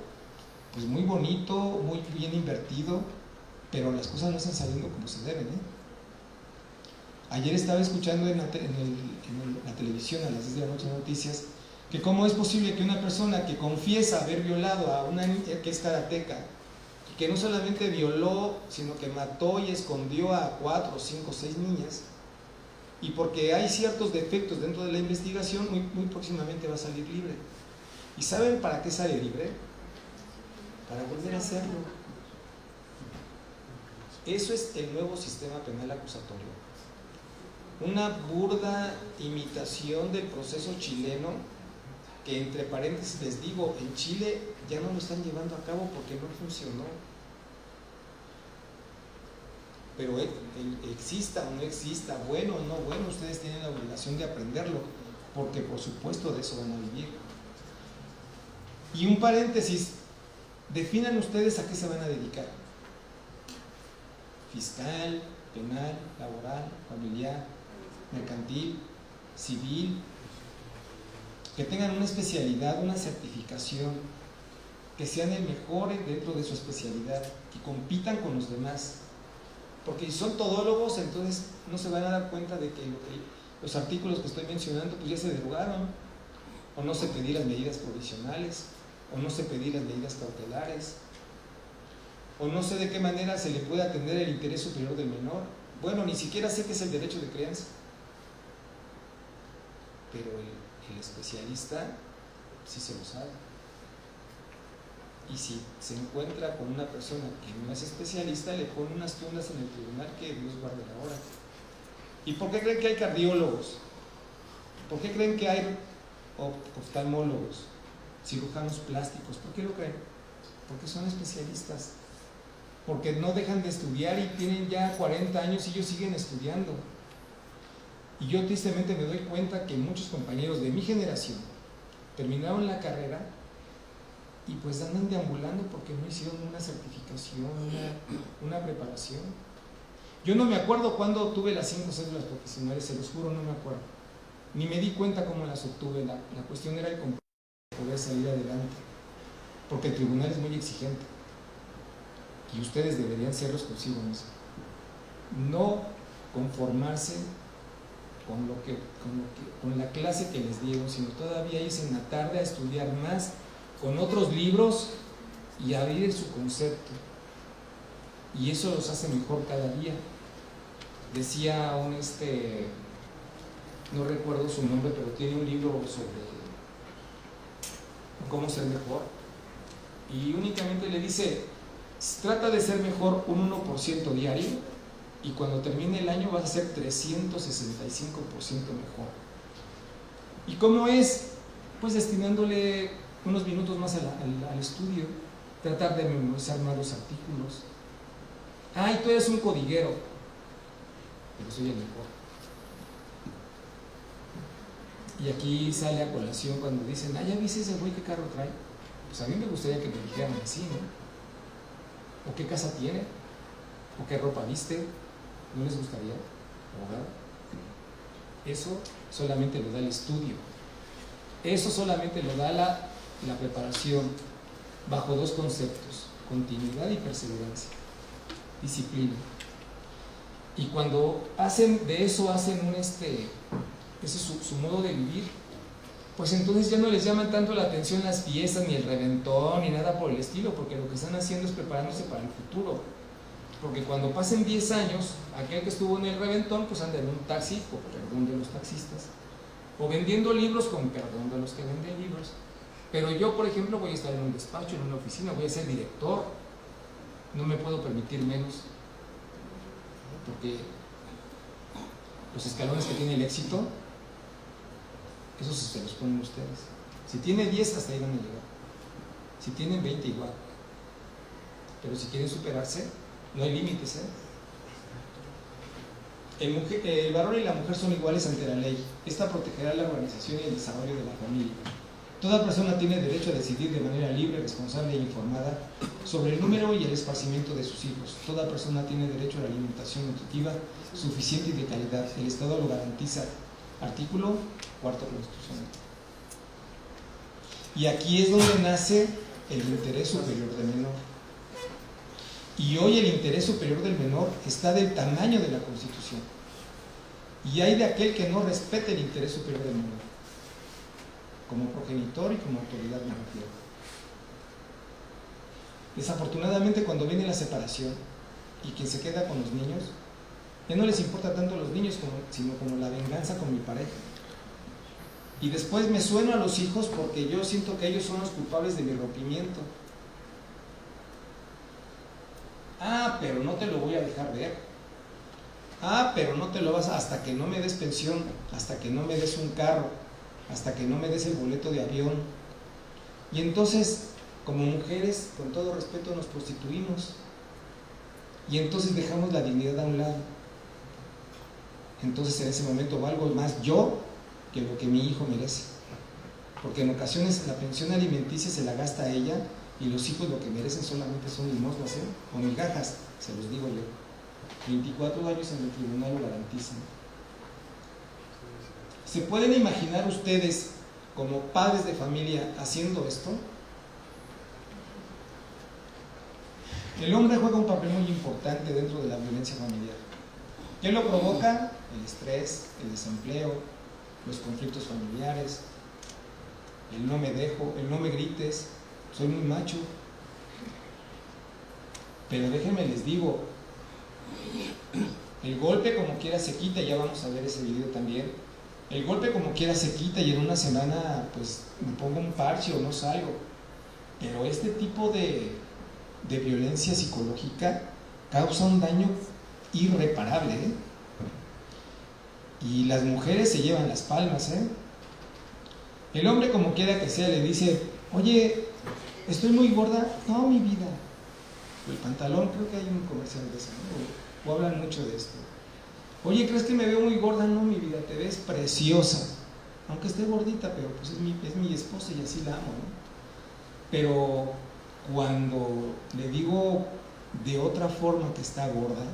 pues muy bonito, muy bien invertido, pero las cosas no están saliendo como se deben, Ayer estaba escuchando en la televisión a las 10 de la noche noticias que cómo es posible que una persona que confiesa haber violado a una niña que es karateca, y que no solamente violó, sino que mató y escondió a 4, 5, 6 niñas, y porque hay ciertos defectos dentro de la investigación, muy próximamente va a salir libre. ¿Y saben para qué sale libre? Para volver a hacerlo. Eso es el nuevo sistema penal acusatorio. Una burda imitación del proceso chileno, que entre paréntesis les digo, en Chile ya no lo están llevando a cabo porque no funcionó. Pero exista o no exista, bueno o no bueno, ustedes tienen la obligación de aprenderlo, porque por supuesto de eso van a vivir. Y un paréntesis, definan ustedes a qué se van a dedicar: fiscal, penal, laboral, familiar, mercantil, civil, que tengan una especialidad, una certificación, que sean el mejor dentro de su especialidad, que compitan con los demás, porque si son todólogos, entonces no se van a dar cuenta de que los artículos que estoy mencionando pues ya se derogaron, o no se pedí las medidas provisionales, o no se pedí las medidas cautelares, o no sé de qué manera se le puede atender el interés superior del menor. Bueno, ni siquiera sé qué es el derecho de crianza, pero el especialista sí se lo sabe. Y si se encuentra con una persona que no es especialista, le pone unas tundas en el tribunal que Dios guarde la hora. ¿Y por qué creen que hay cardiólogos? ¿Por qué creen que hay oftalmólogos, cirujanos plásticos? ¿Por qué lo creen? Porque son especialistas. Porque no dejan de estudiar y tienen ya 40 años y ellos siguen estudiando. Y yo tristemente me doy cuenta que muchos compañeros de mi generación terminaron la carrera y pues andan deambulando porque no hicieron una certificación, una preparación. Yo no me acuerdo cuándo obtuve las 5 cédulas profesionales, se los juro, no me acuerdo. Ni me di cuenta cómo las obtuve. La cuestión era el compromiso de poder salir adelante, porque el tribunal es muy exigente y ustedes deberían serlos consigo mismos. No conformarse con la clase que les dieron, sino todavía irse en la tarde a estudiar más con otros libros y abrir su concepto, y eso los hace mejor cada día. Decía no recuerdo su nombre, pero tiene un libro sobre cómo ser mejor, y únicamente le dice: trata de ser mejor un 1% diario, y cuando termine el año vas a ser 365% mejor. ¿Y cómo es? Pues destinándole unos minutos más al estudio, tratar de memorizar más los artículos. Ay, tú eres un codiguero, pero soy el mejor. Y aquí sale a colación cuando dicen: ah, ¿ya viste ese güey qué carro trae? Pues a mí me gustaría que me dijeran así, ¿no? ¿O qué casa tiene? ¿O qué ropa viste? ¿No les gustaría, abogado? Eso solamente lo da el estudio. Eso solamente lo da la preparación bajo 2 conceptos: continuidad y perseverancia, disciplina. Y cuando hacen de eso, ese es su modo de vivir, pues entonces ya no les llaman tanto la atención las fiestas, ni el reventón, ni nada por el estilo, porque lo que están haciendo es preparándose para el futuro. Porque cuando pasen 10 años, aquel que estuvo en el reventón pues anda en un taxi, con perdón de los taxistas, o vendiendo libros, con perdón de los que venden libros. Pero yo, por ejemplo, voy a estar en un despacho, en una oficina, voy a ser director, no me puedo permitir menos, porque los escalones que tiene el éxito, esos se los ponen ustedes. Si tiene 10, hasta ahí van a llegar. Si tienen 20, igual. Pero si quieren superarse, no hay límites, El varón y la mujer son iguales ante la ley. Esta protegerá la organización y el desarrollo de la familia. Toda persona tiene derecho a decidir de manera libre, responsable e informada sobre el número y el esparcimiento de sus hijos. Toda persona tiene derecho a la alimentación nutritiva suficiente y de calidad. El Estado lo garantiza. Artículo 4 constitucional. Y aquí es donde nace el interés superior del menor. Y hoy el interés superior del menor está del tamaño de la Constitución. Y hay de aquel que no respete el interés superior del menor, como progenitor y como autoridad me refiero. Desafortunadamente, cuando viene la separación y quien se queda con los niños, ya no les importa tanto los niños sino como la venganza con mi pareja. Y después me sueno a los hijos porque yo siento que ellos son los culpables de mi rompimiento. Ah, pero no te lo voy a dejar ver. Ah, pero no te lo vas hasta que no me des pensión, hasta que no me des un carro, hasta que no me des el boleto de avión. Y entonces, como mujeres, con todo respeto, nos prostituimos. Y entonces dejamos la dignidad a un lado. Entonces en ese momento valgo más yo que lo que mi hijo merece. Porque en ocasiones la pensión alimenticia se la gasta a ella y los hijos lo que merecen solamente son limosnas, o migajas, se los digo yo. 24 años en el tribunal lo garantizan. ¿Se pueden imaginar ustedes como padres de familia haciendo esto? El hombre juega un papel muy importante dentro de la violencia familiar. ¿Qué lo provoca? El estrés, el desempleo, los conflictos familiares, el no me dejo, el no me grites, soy muy macho. Pero déjenme les digo, el golpe como quiera se quita, ya vamos a ver ese video también. El golpe como quiera se quita y en una semana pues me pongo un parche o no salgo. Pero este tipo de violencia psicológica causa un daño irreparable, ¿eh? Y las mujeres se llevan las palmas, ¿eh? El hombre como quiera que sea le dice, oye, estoy muy gorda. No, mi vida. El pantalón, creo que hay un comercial de eso, ¿no? O hablan mucho de esto. Oye, ¿crees que me veo muy gorda? No, mi vida, te ves preciosa. Aunque esté gordita, pero pues es mi esposa y así la amo, ¿no? Pero cuando le digo de otra forma que está gorda,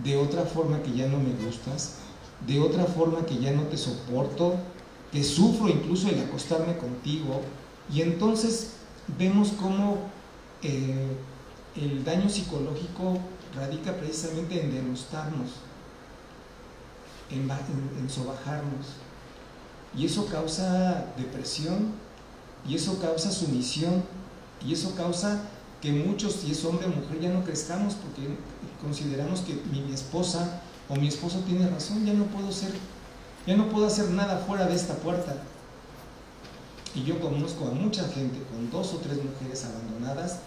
de otra forma que ya no me gustas, de otra forma que ya no te soporto, que sufro incluso el acostarme contigo, y entonces vemos cómo el daño psicológico radica precisamente en denostarnos, en sobajarnos, y eso causa depresión, y eso causa sumisión, y eso causa que muchos, si es hombre o mujer, ya no crezcamos porque consideramos que mi esposa o mi esposo tiene razón, ya no puedo hacer nada fuera de esta puerta. Y yo conozco a mucha gente con 2 o 3 mujeres abandonadas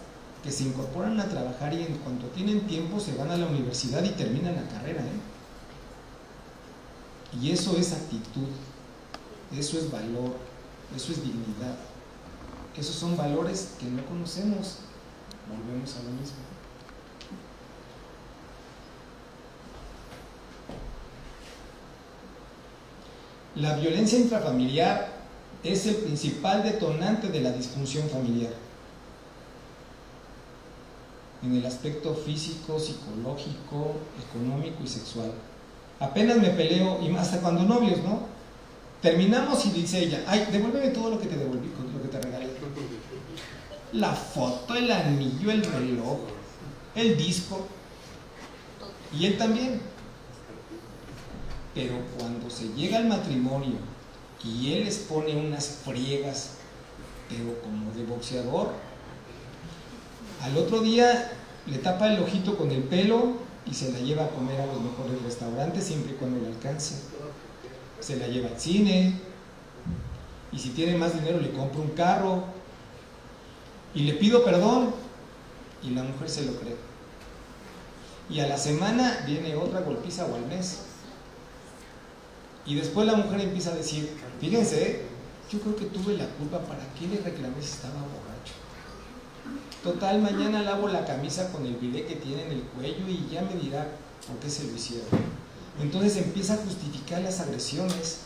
que se incorporan a trabajar y en cuanto tienen tiempo se van a la universidad y terminan la carrera, ¿eh? Y eso es actitud, eso es valor, eso es dignidad. Esos son valores que no conocemos. Volvemos a lo mismo. La violencia intrafamiliar es el principal detonante de la disfunción familiar. En el aspecto físico, psicológico, económico y sexual. Apenas me peleo, y hasta cuando novios, ¿no? Terminamos y dice ella, ay, devuélveme todo lo que te devolví, lo que te regalé. La foto, el anillo, el reloj, el disco. Y él también. Pero cuando se llega al matrimonio y él les pone unas friegas, pero como de boxeador, al otro día le tapa el ojito con el pelo y se la lleva a comer a los mejores restaurantes siempre y cuando le alcance. Se la lleva al cine, y si tiene más dinero le compra un carro, y le pido perdón, y la mujer se lo cree. Y a la semana viene otra golpiza o al mes. Y después la mujer empieza a decir, fíjense, yo creo que tuve la culpa, ¿para qué le reclamé si estaba borracho? Total, mañana lavo la camisa con el bidet que tiene en el cuello y ya me dirá por qué se lo hicieron. Entonces empieza a justificar las agresiones.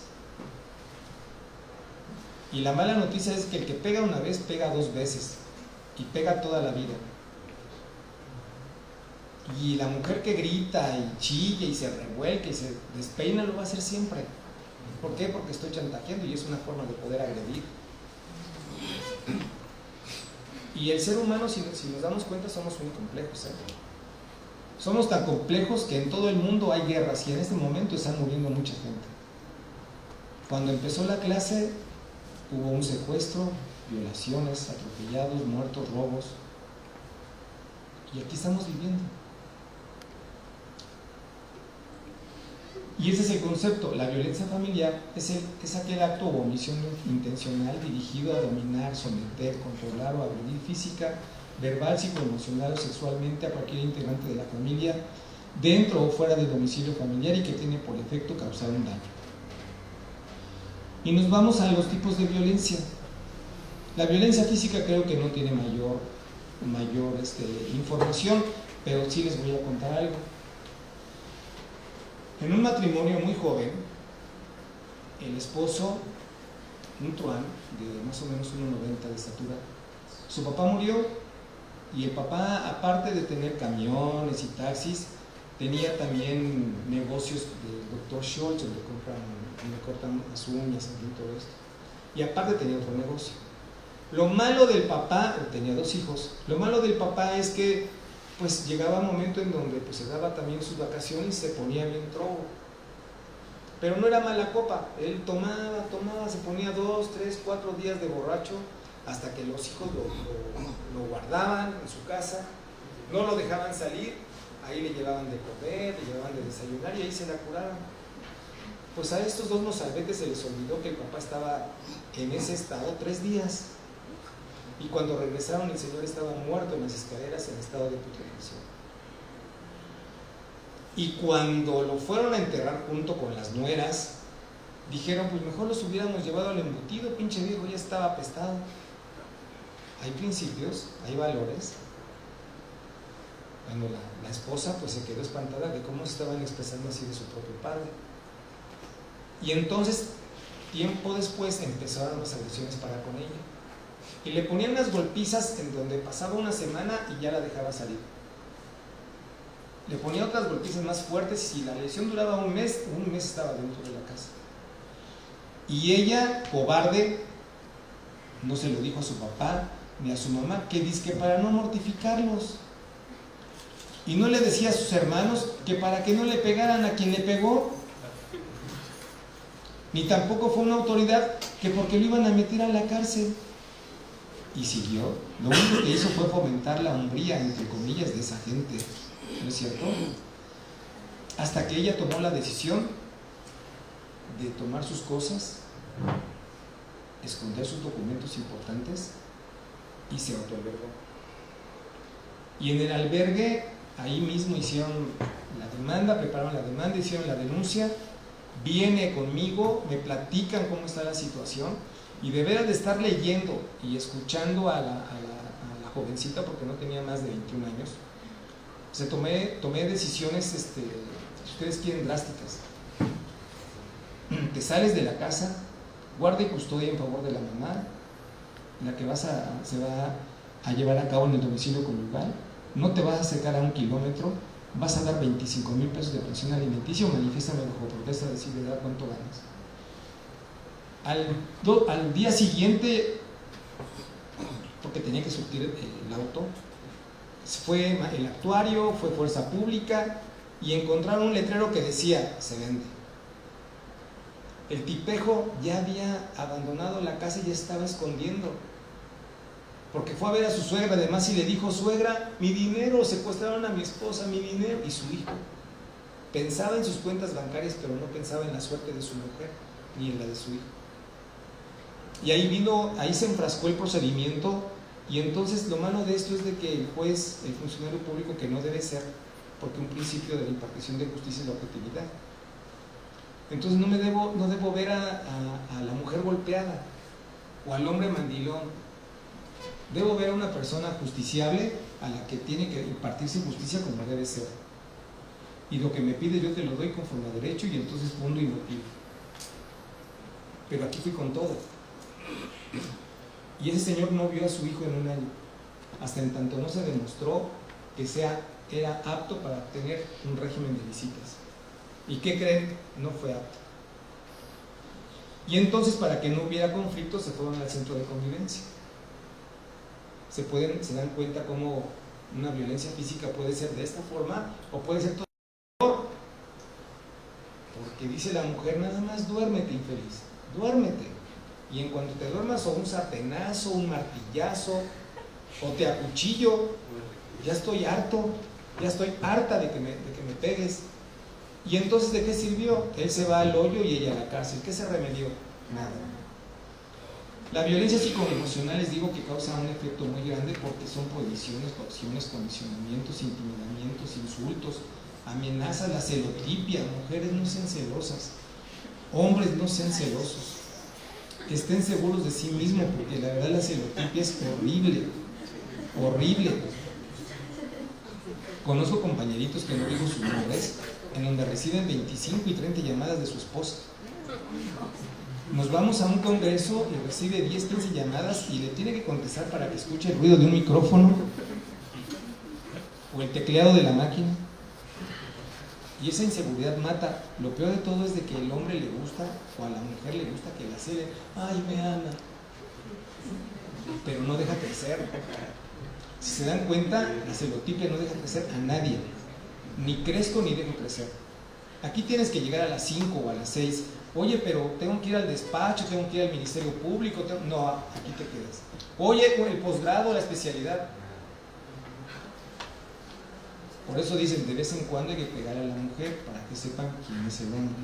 Y la mala noticia es que el que pega una vez, pega 2 veces. Y pega toda la vida. Y la mujer que grita y chilla y se revuelca y se despeina lo va a hacer siempre. ¿Por qué? Porque estoy chantajeando y es una forma de poder agredir. Y el ser humano, si nos damos cuenta, somos muy complejos, ¿eh? Somos tan complejos que en todo el mundo hay guerras y en este momento están muriendo mucha gente. Cuando empezó la clase hubo un secuestro, violaciones, atropellados, muertos, robos. Y aquí estamos viviendo. Y ese es el concepto. La violencia familiar es aquel acto o omisión intencional dirigido a dominar, someter, controlar o agredir física, verbal, psicoemocional o sexualmente a cualquier integrante de la familia, dentro o fuera del domicilio familiar y que tiene por efecto causar un daño. Y nos vamos a los tipos de violencia. La violencia física creo que no tiene mayor información, pero sí les voy a contar algo. En un matrimonio muy joven, el esposo, un truán de más o menos 1,90 de estatura, su papá murió y el papá, aparte de tener camiones y taxis, tenía también negocios de Dr. Schultz, donde cortan las uñas y todo esto. Y aparte tenía otro negocio. Lo malo del papá, tenía 2 hijos, lo malo del papá es que pues llegaba un momento en donde pues, se daba también sus vacaciones y se ponía bien trobo. Pero no era mala copa, él tomaba, se ponía 2, 3, 4 días de borracho hasta que los hijos lo guardaban en su casa, no lo dejaban salir, ahí le llevaban de comer, le llevaban de desayunar y ahí se la curaban. Pues a estos 2 mozalbetes se les olvidó que el papá estaba en ese estado 3 días. Y cuando regresaron el señor estaba muerto en las escaleras en estado de putrefacción. Y cuando lo fueron a enterrar junto con las nueras, dijeron, pues mejor los hubiéramos llevado al embutido, pinche viejo ya estaba apestado. Hay principios, hay valores. Bueno, la esposa pues se quedó espantada de cómo se estaban expresando así de su propio padre. Y entonces, tiempo después, empezaron las agresiones para con ella. Y le ponían unas golpizas en donde pasaba una semana y ya la dejaba salir. Le ponía otras golpizas más fuertes y si la lesión duraba un mes estaba dentro de la casa. Y ella, cobarde, no se lo dijo a su papá ni a su mamá, que dizque para no mortificarlos. Y no le decía a sus hermanos que para que no le pegaran a quien le pegó. Ni tampoco fue una autoridad que porque lo iban a meter a la cárcel. Y siguió. Lo único que hizo fue fomentar la hombría, entre comillas, de esa gente. ¿No es cierto? Hasta que ella tomó la decisión de tomar sus cosas, esconder sus documentos importantes y se autoalbergó. Y en el albergue, ahí mismo hicieron la demanda, prepararon la demanda, hicieron la denuncia, viene conmigo, me platican cómo está la situación. Y de veras de estar leyendo y escuchando a la jovencita, porque no tenía más de 21 años, tomé decisiones, si ustedes quieren, drásticas. Te sales de la casa, guarda y custodia en favor de la mamá, la que se va a llevar a cabo en el domicilio conyugal, no te vas a acercar a 1 kilómetro, vas a dar 25,000 pesos de pensión alimenticia o manifiéstame bajo protesta de decir, ¿verdad? ¿Cuánto ganas? Al día siguiente, porque tenía que surtir el auto, fue el actuario, fue fuerza pública y encontraron un letrero que decía, se vende. El tipejo ya había abandonado la casa y ya estaba escondiendo, porque fue a ver a su suegra además y le dijo, suegra, mi dinero, secuestraron a mi esposa, mi dinero. Y su hijo pensaba en sus cuentas bancarias, pero no pensaba en la suerte de su mujer ni en la de su hijo. Y ahí se enfrascó el procedimiento. Y entonces lo malo de esto es de que el juez, el funcionario público, que no debe ser, porque un principio de la impartición de justicia es la objetividad. Entonces no debo ver a la mujer golpeada o al hombre mandilón. Debo ver a una persona justiciable a la que tiene que impartirse justicia como debe ser. y lo que me pides yo te lo doy conforme a derecho, y entonces fundo y no pido. Pero aquí fui con todo. Y ese señor no vio a su hijo en un año, hasta en tanto no se demostró que era apto para tener un régimen de visitas. ¿Y qué creen? No fue apto. Y entonces, para que no hubiera conflicto, se fueron al centro de convivencia. Se dan cuenta cómo una violencia física puede ser de esta forma o puede ser todo peor. Porque dice la mujer, nada más duérmete, infeliz, duérmete. Y en cuanto te duermas, o un sartenazo, un martillazo, o te acuchillo, ya estoy harto, ya estoy harta de que me pegues. Y entonces, ¿de qué sirvió? Él se va al hoyo y ella a la cárcel. ¿Qué se remedió? Nada. La violencia psicoemocional, les digo que causa un efecto muy grande porque son prohibiciones, coacciones, condicionamientos, intimidamientos, insultos, amenazas, la celotipia. Mujeres, no sean celosas, hombres, no sean celosos, estén seguros de sí mismos, porque la verdad la celotipia es horrible, horrible. Conozco compañeritos, que no digo sus nombres, en donde reciben 25 y 30 llamadas de su esposa. Nos vamos a un congreso y recibe 10, 15 llamadas y le tiene que contestar para que escuche el ruido de un micrófono o el tecleado de la máquina. Y esa inseguridad mata. Lo peor de todo es de que el hombre le gusta, o a la mujer le gusta que la celen. Ay, me ama, pero no deja crecer. Si se dan cuenta, la celotipia no deja crecer a nadie. Ni crezco ni dejo crecer. Aquí tienes que llegar a las 5 o a las 6. Oye, pero tengo que ir al despacho, tengo que ir al Ministerio Público. No, aquí te quedas. Oye, el posgrado, la especialidad. Por eso dicen, de vez en cuando hay que pegar a la mujer para que sepan quién es el hombre.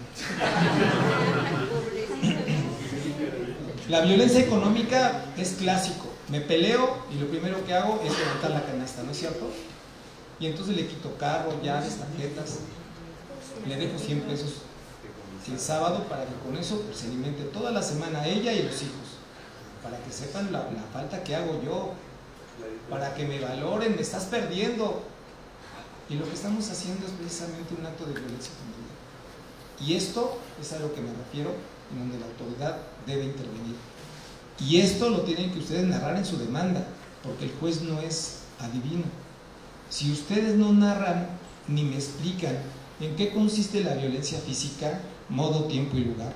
La violencia económica es clásico. Me peleo y lo primero que hago es levantar la canasta, ¿no es cierto? Y entonces le quito carro, llaves, tarjetas, le dejo 100 pesos el sábado para que con eso se alimente toda la semana ella y los hijos, para que sepan la falta que hago yo, para que me valoren. Me estás perdiendo. Y lo que estamos haciendo es precisamente un acto de violencia familiar. Y esto es a lo que me refiero, en donde la autoridad debe intervenir. Y esto lo tienen que ustedes narrar en su demanda, porque el juez no es adivino. Si ustedes no narran ni me explican en qué consiste la violencia física, modo, tiempo y lugar,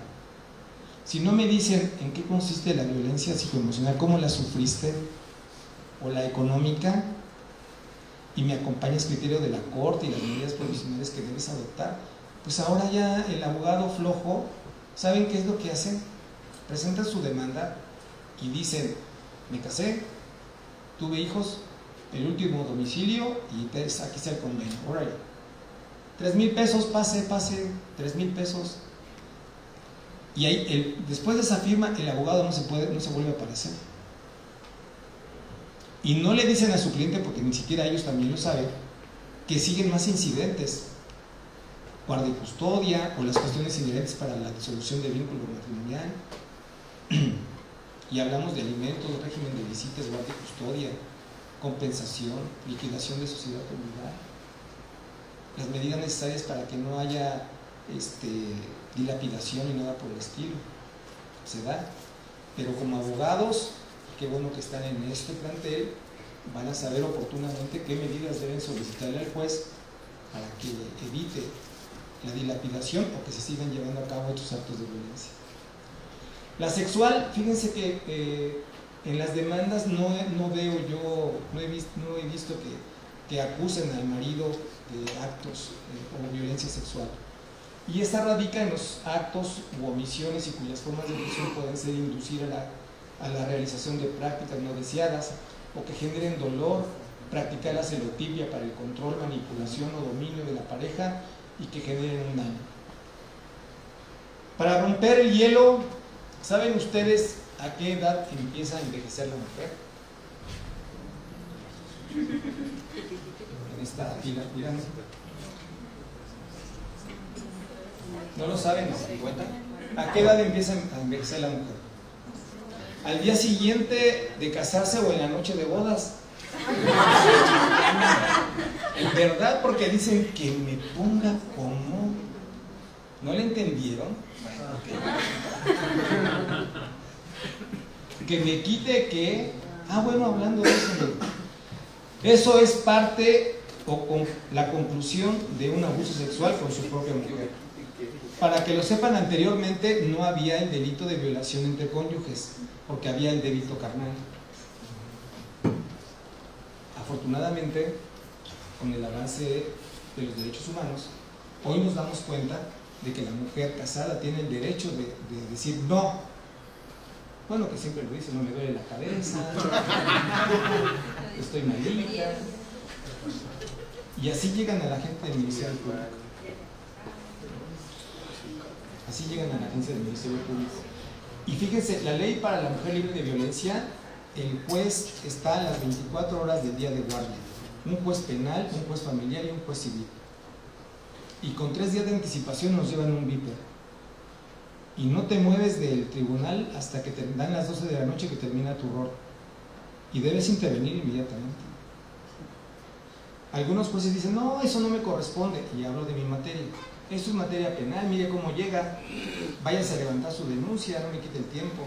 si no me dicen en qué consiste la violencia psicoemocional, cómo la sufriste, o la económica, y me acompañas criterio de la corte y las medidas provisionales que debes adoptar, pues ahora ya el abogado flojo, ¿saben qué es lo que hacen? Presentan su demanda y dicen, me casé, tuve hijos, el último domicilio y aquí está el convenio, órale, 3,000 pesos, pase, 3,000 pesos. Y ahí, después de esa firma, el abogado no se vuelve a aparecer. Y no le dicen a su cliente, porque ni siquiera ellos también lo saben, que siguen más incidentes, guarda y custodia, o las cuestiones inherentes para la disolución de vínculo matrimonial. Y hablamos de alimentos, régimen de visitas, guarda y custodia, compensación, liquidación de sociedad comunal, las medidas necesarias para que no haya dilapidación y nada por el estilo. Se da. Pero como abogados, qué bueno que están en este plantel, van a saber oportunamente qué medidas deben solicitarle al juez para que evite la dilapidación o que se sigan llevando a cabo otros actos de violencia. La sexual, fíjense que en las demandas no he visto que acusen al marido de actos o violencia sexual. Y esta radica en los actos u omisiones y cuyas formas de ejecución pueden ser inducir a la realización de prácticas no deseadas o que generen dolor, practicar la celotipia para el control, manipulación o dominio de la pareja y que generen un daño. Para romper el hielo, ¿saben ustedes a qué edad empieza a envejecer la mujer? En esta fila, mirando. ¿No lo saben? ¿No se cuenta? ¿A qué edad empieza a envejecer la mujer? ¿Al día siguiente de casarse o en la noche de bodas? En verdad, porque dicen que me ponga como. ¿No le entendieron? Que me quite que. Bueno, hablando de eso. Eso es parte o con la conclusión de un abuso sexual con su propia mujer. Para que lo sepan, anteriormente no había el delito de violación entre cónyuges, porque había el delito carnal. Afortunadamente, con el avance de los derechos humanos, hoy nos damos cuenta de que la mujer casada tiene el derecho de decir no. Bueno, que siempre lo dice, no me duele la cabeza, estoy malita. Y así llegan a la gente del Ministerio Público. Así llegan a la agencia del Ministerio Público. Y fíjense, la ley para la mujer libre de violencia, el juez está a las 24 horas del día de guardia. Un juez penal, un juez familiar y un juez civil. Y con 3 días de anticipación nos llevan un viper. Y no te mueves del tribunal hasta que te dan las 12 de la noche que termina tu rol. Y debes intervenir inmediatamente. Algunos jueces dicen, no, eso no me corresponde. Y hablo de mi materia. Esto es materia penal, mire cómo llega. Váyase a levantar su denuncia, no me quite el tiempo.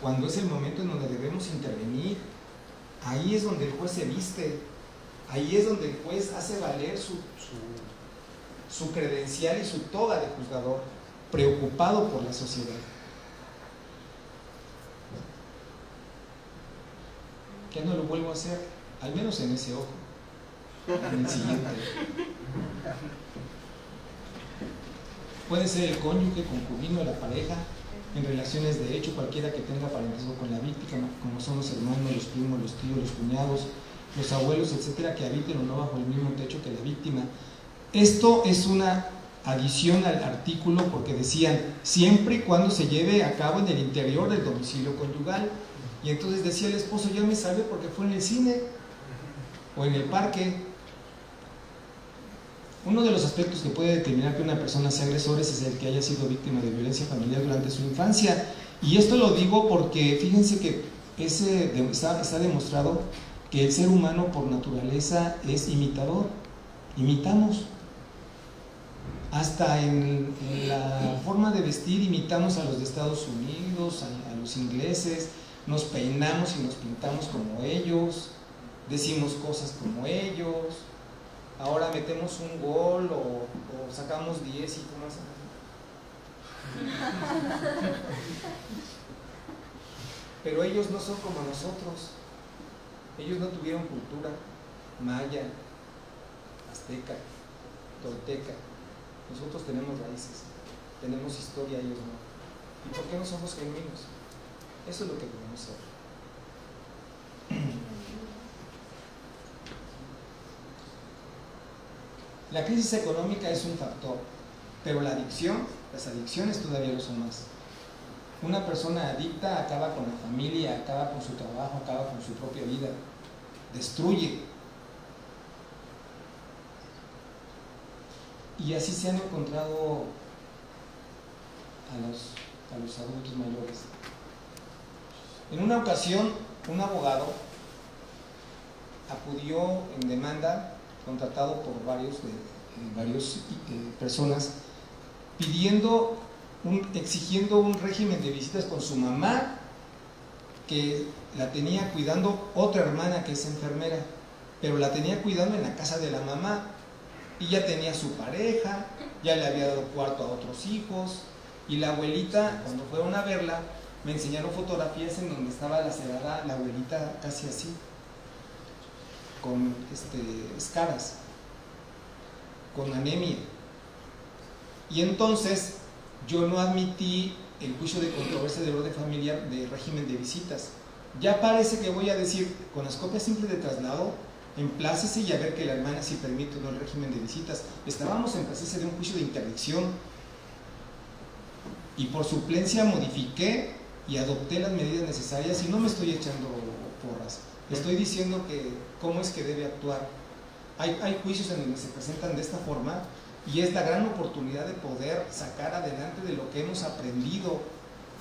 Cuando es el momento en donde debemos intervenir, ahí es donde el juez se viste. Ahí es donde el juez hace valer su credencial y su toga de juzgador, preocupado por la sociedad. Ya no lo vuelvo a hacer, al menos en ese ojo. En el siguiente. Puede ser el cónyuge, concubino de la pareja, en relaciones de hecho, cualquiera que tenga parentesco con la víctima, como son los hermanos, los primos, los tíos, los cuñados, los abuelos, etcétera, que habiten o no bajo el mismo techo que la víctima. Esto es una adición al artículo porque decían siempre y cuando se lleve a cabo en el interior del domicilio conyugal. Y entonces decía el esposo, ya me salvé porque fue en el cine o en el parque. Uno de los aspectos que puede determinar que una persona sea agresor es el que haya sido víctima de violencia familiar durante su infancia. Y esto lo digo porque fíjense que está demostrado que el ser humano por naturaleza es imitador. Imitamos. Hasta en la forma de vestir imitamos a los de Estados Unidos, a los ingleses, nos peinamos y nos pintamos como ellos, decimos cosas como ellos. Ahora metemos un gol o sacamos 10 y ¿cómo hacen? Pero ellos no son como nosotros. Ellos no tuvieron cultura maya, azteca, tolteca. Nosotros tenemos raíces, tenemos historia, ellos no. ¿Y por qué no somos genuinos? Eso es lo que debemos saber. La crisis económica es un factor, pero la adicción, las adicciones todavía lo son más. Una persona adicta acaba con la familia, acaba con su trabajo, acaba con su propia vida, destruye. Y así se han encontrado a los adultos mayores. En una ocasión, un abogado acudió en demanda, contratado por varias personas, exigiendo un régimen de visitas con su mamá, que la tenía cuidando otra hermana que es enfermera, pero la tenía cuidando en la casa de la mamá, y ya tenía su pareja, ya le había dado cuarto a otros hijos, y la abuelita, cuando fueron a verla, me enseñaron fotografías en donde estaba lacerada la abuelita casi así, con escaras, con anemia. Y entonces yo no admití el juicio de controversia de orden familiar de régimen de visitas. Ya parece que voy a decir, con las copias simples de traslado, emplácese y a ver que la hermana si permite o no el régimen de visitas. Estábamos en presencia de un juicio de interdicción y por suplencia modifiqué y adopté las medidas necesarias y no me estoy echando porras. Estoy diciendo que cómo es que debe actuar. Hay juicios en donde se presentan de esta forma y es la gran oportunidad de poder sacar adelante de lo que hemos aprendido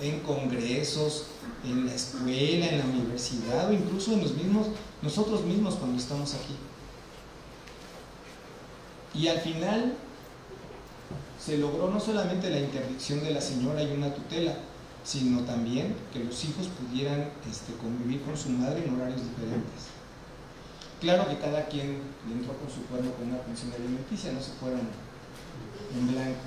en congresos, en la escuela, en la universidad o incluso en nosotros mismos cuando estamos aquí. Y al final se logró no solamente la interdicción de la señora y una tutela, sino también que los hijos pudieran convivir con su madre en horarios diferentes. Claro que cada quien entró con su cuerno con una pensión alimenticia, no se fueron en blanco.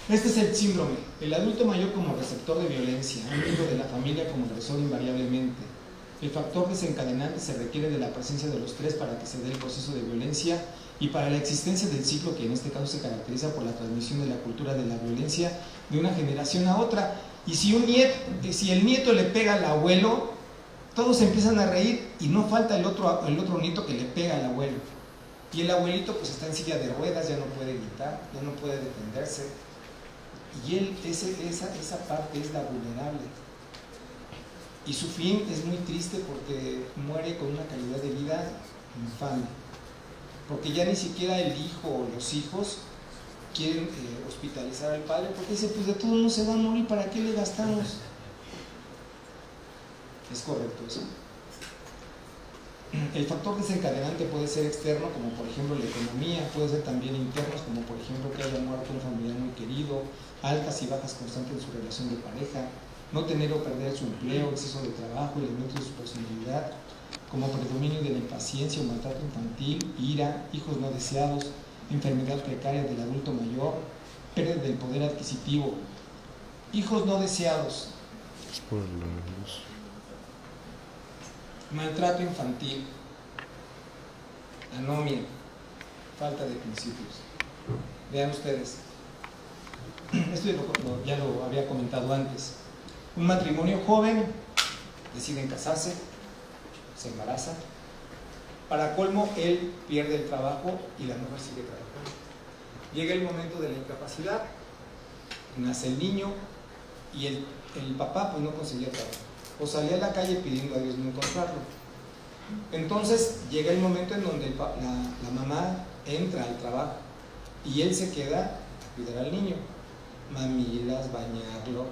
Este es el síndrome: el adulto mayor como receptor de violencia, un miembro de la familia como agresor invariablemente. El factor desencadenante se requiere de la presencia de los tres para que se dé el proceso de violencia y para la existencia del ciclo, que en este caso se caracteriza por la transmisión de la cultura de la violencia de una generación a otra. Y si el nieto le pega al abuelo, todos empiezan a reír y no falta el otro nieto que le pega al abuelo. Y el abuelito pues está en silla de ruedas, ya no puede gritar, ya no puede defenderse. Y esa parte es la vulnerable. Y su fin es muy triste porque muere con una calidad de vida infame. Porque ya ni siquiera el hijo o los hijos quieren hospitalizar al padre, porque dice, pues de todo no se va a morir, ¿para qué le gastamos? ¿Es correcto eso? El factor desencadenante puede ser externo, como por ejemplo la economía, puede ser también internos, como por ejemplo que haya muerto un familiar muy querido, altas y bajas constantes en su relación de pareja, no tener o perder su empleo, exceso de trabajo, elementos de su personalidad, como predominio de la impaciencia o maltrato infantil, ira, hijos no deseados, enfermedad precaria del adulto mayor, pérdida del poder adquisitivo. Hijos no deseados, maltrato infantil, anomia, falta de principios. Vean ustedes, esto ya lo había comentado antes. Un matrimonio joven, deciden casarse, se embaraza. Para colmo, él pierde el trabajo y la mujer sigue trabajando. Llega el momento de la incapacidad, nace el niño y el papá pues no conseguía trabajo. O salía a la calle pidiendo a Dios no encontrarlo. Entonces llega el momento en donde la mamá entra al trabajo y él se queda a cuidar al niño, mamilas, bañarlo,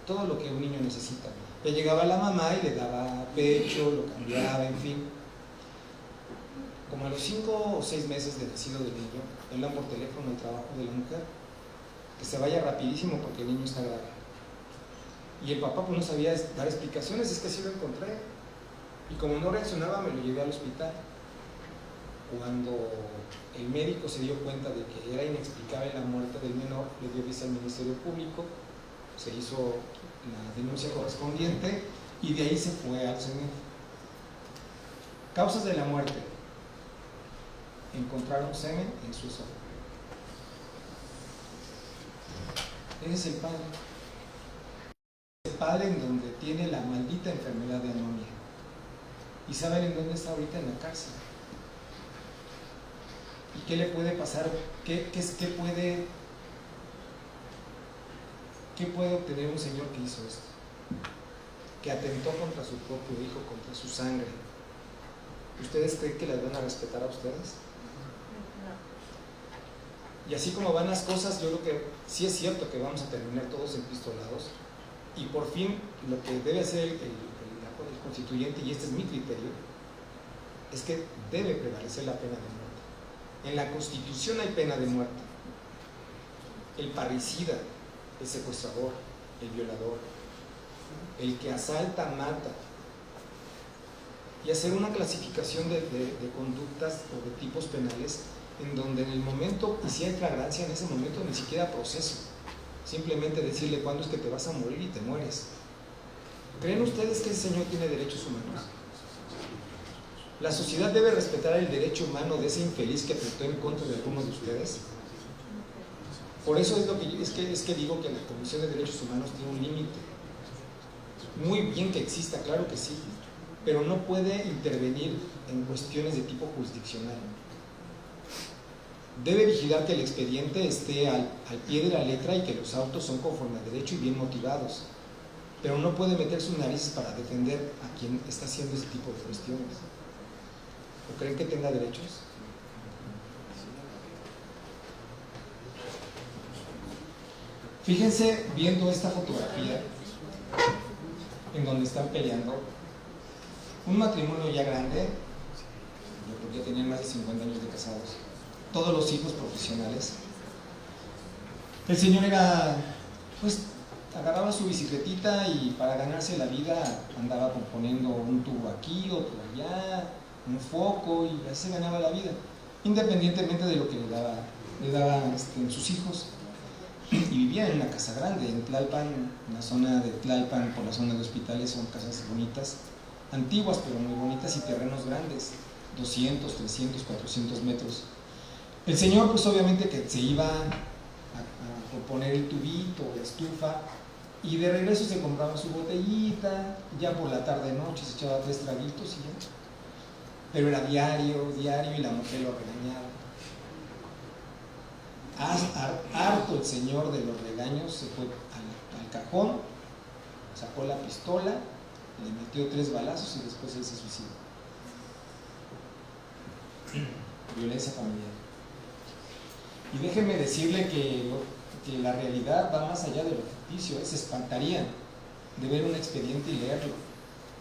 todo lo que un niño necesita. Ya llegaba la mamá y le daba pecho, lo cambiaba, en fin. Como a los 5 o 6 meses de nacido del niño, hablan por teléfono el trabajo de la mujer, que se vaya rapidísimo porque el niño está grave. Y el papá pues no sabía dar explicaciones, es que así lo encontré. Y como no reaccionaba, me lo llevé al hospital. Cuando el médico se dio cuenta de que era inexplicable la muerte del menor, le dio vista al Ministerio Público, se hizo la denuncia correspondiente y de ahí se fue al CENER. Causas de la muerte: encontraron semen en su esófago. Ese es el padre. El padre en donde tiene la maldita enfermedad de anomia. ¿Y saben en dónde está ahorita? En la cárcel. ¿Y qué le puede pasar? ¿Qué puede obtener un señor que hizo esto? Que atentó contra su propio hijo, contra su sangre. ¿Ustedes creen que las van a respetar a ustedes? Y así como van las cosas, yo creo que sí es cierto que vamos a terminar todos empistolados. Y por fin, lo que debe hacer el constituyente, y este es mi criterio, es que debe prevalecer la pena de muerte. En la Constitución hay pena de muerte. El parricida, el secuestrador, el violador, el que asalta, mata. Y hacer una clasificación de conductas o de tipos penales en donde en el momento, y si hay flagrancia en ese momento, ni siquiera proceso. Simplemente decirle cuándo es que te vas a morir y te mueres. ¿Creen ustedes que ese señor tiene derechos humanos? ¿La sociedad debe respetar el derecho humano de ese infeliz que atentó en contra de algunos de ustedes? Por eso es que digo que la Comisión de Derechos Humanos tiene un límite. Muy bien que exista, claro que sí, pero no puede intervenir en cuestiones de tipo jurisdiccional. Debe vigilar que el expediente esté al pie de la letra y que los autos son conforme a derecho y bien motivados, pero no puede meter sus narices para defender a quien está haciendo ese tipo de cuestiones. ¿O creen que tenga derechos? Fíjense viendo esta fotografía en donde están peleando un matrimonio ya grande, yo creo que ya tenían más de 50 años de casados, todos los hijos profesionales. El señor era, pues, agarraba su bicicletita y para ganarse la vida andaba componiendo un tubo aquí, otro allá, un foco, y así se ganaba la vida, independientemente de lo que le daban sus hijos. Y vivía en una casa grande, en Tlalpan, en la zona de Tlalpan, por la zona de Hospitales, son casas bonitas, antiguas pero muy bonitas y terrenos grandes, 200, 300, 400 metros. El señor, pues obviamente que se iba a poner el tubito, la estufa, y de regreso se compraba su botellita, ya por la tarde noche se echaba 3 traguitos y ya. Pero era diario, y la mujer lo regañaba. Harto el señor de los regaños, se fue al cajón, sacó la pistola, le metió 3 balazos y después él se suicidó. Violencia familiar. Y déjenme decirle que la realidad va más allá de lo ficticio, se espantarían de ver un expediente y leerlo.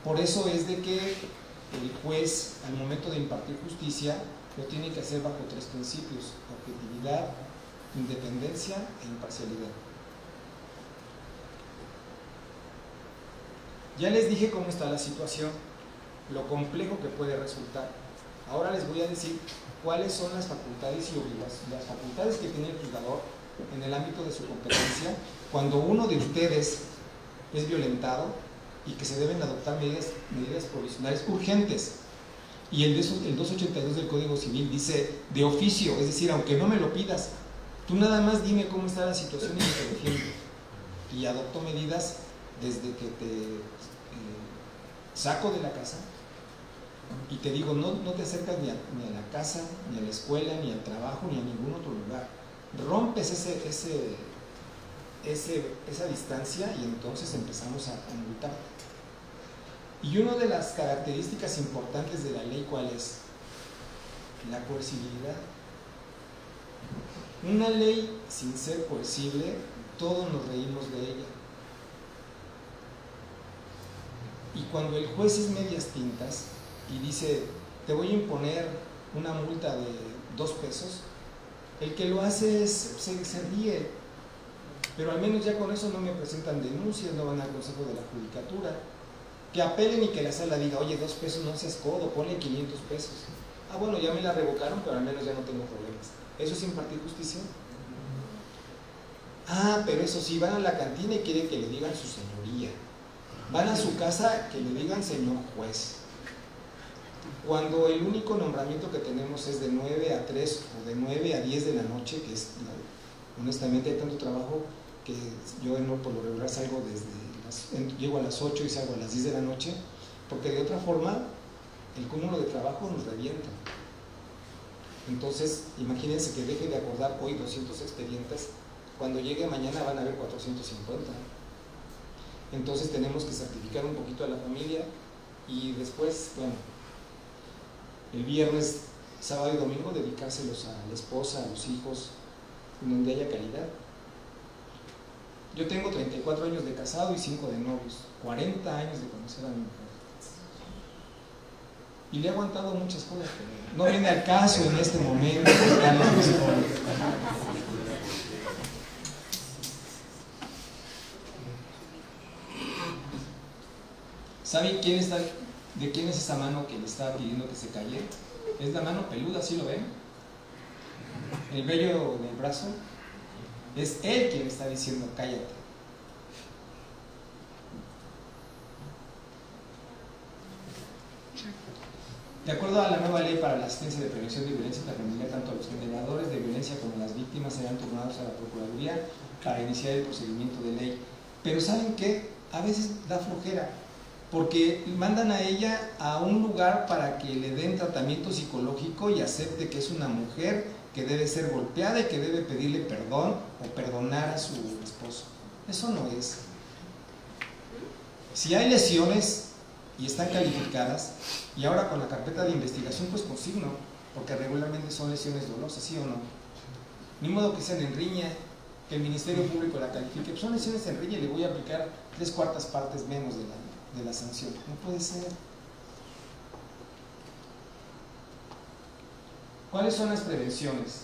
Por eso es de que el juez, al momento de impartir justicia, lo tiene que hacer bajo 3 principios: objetividad, independencia e imparcialidad. Ya les dije cómo está la situación, lo complejo que puede resultar. Ahora les voy a decir cuáles son las facultades y obligaciones, las facultades que tiene el juzgador en el ámbito de su competencia cuando uno de ustedes es violentado y que se deben adoptar medidas provisionales urgentes. Y el 282 del Código Civil dice de oficio, es decir, aunque no me lo pidas, tú nada más dime cómo está la situación y te defiendo. Y adopto medidas desde que te saco de la casa y te digo, no te acercas ni a la casa, ni a la escuela, ni al trabajo, ni a ningún otro lugar. Rompes esa distancia y entonces empezamos a multar. Y una de las características importantes de la ley, ¿cuál es? La coercibilidad. Una ley sin ser coercible, todos nos reímos de ella. Y cuando el juez es medias tintas y dice, te voy a imponer una multa de 2 pesos, el que lo hace se ríe, pero al menos ya con eso no me presentan denuncias, no van al Consejo de la Judicatura, que apelen y que la sala diga, oye, 2 pesos no seas codo, ponle 500 pesos. Ah, bueno, ya me la revocaron, pero al menos ya no tengo problemas. ¿Eso es impartir justicia? Ah, pero eso sí, van a la cantina y quieren que le digan su señoría. Van a su casa, que le digan señor juez. Cuando el único nombramiento que tenemos es de 9 a 3 o de 9 a 10 de la noche, que es, honestamente hay tanto trabajo que yo por lo regular salgo llego a las 8 y salgo a las 10 de la noche, porque de otra forma el cúmulo de trabajo nos revienta. Entonces, imagínense que deje de acordar hoy 200 expedientes, cuando llegue mañana van a haber 450. Entonces tenemos que sacrificar un poquito a la familia y después, bueno, el viernes, sábado y domingo dedicárselos a la esposa, a los hijos, en donde haya calidad. Yo tengo 34 años de casado y 5 de novios, 40 años de conocer a mi mujer. Y le he aguantado muchas cosas, pero no viene al caso en este momento. ¿Saben de quién es esa mano que le estaba pidiendo que se calle? Es la mano peluda, ¿sí lo ven? El vello del brazo. Es él quien está diciendo, cállate. De acuerdo a la nueva ley para la asistencia de prevención de violencia intrafamiliar, tanto los generadores de violencia como las víctimas serán turnados a la Procuraduría para iniciar el procedimiento de ley. Pero ¿saben qué? A veces da flojera, porque mandan a ella a un lugar para que le den tratamiento psicológico y acepte que es una mujer que debe ser golpeada y que debe pedirle perdón o perdonar a su esposo. Eso no es. Si hay lesiones y están calificadas, y ahora con la carpeta de investigación pues consigno, porque regularmente son lesiones dolosas, ¿sí o no? Ni modo que sean en riña, que el Ministerio Público la califique, pues son lesiones en riña y le voy a aplicar 3/4 partes menos de la sanción. No puede ser. ¿Cuáles son las prevenciones?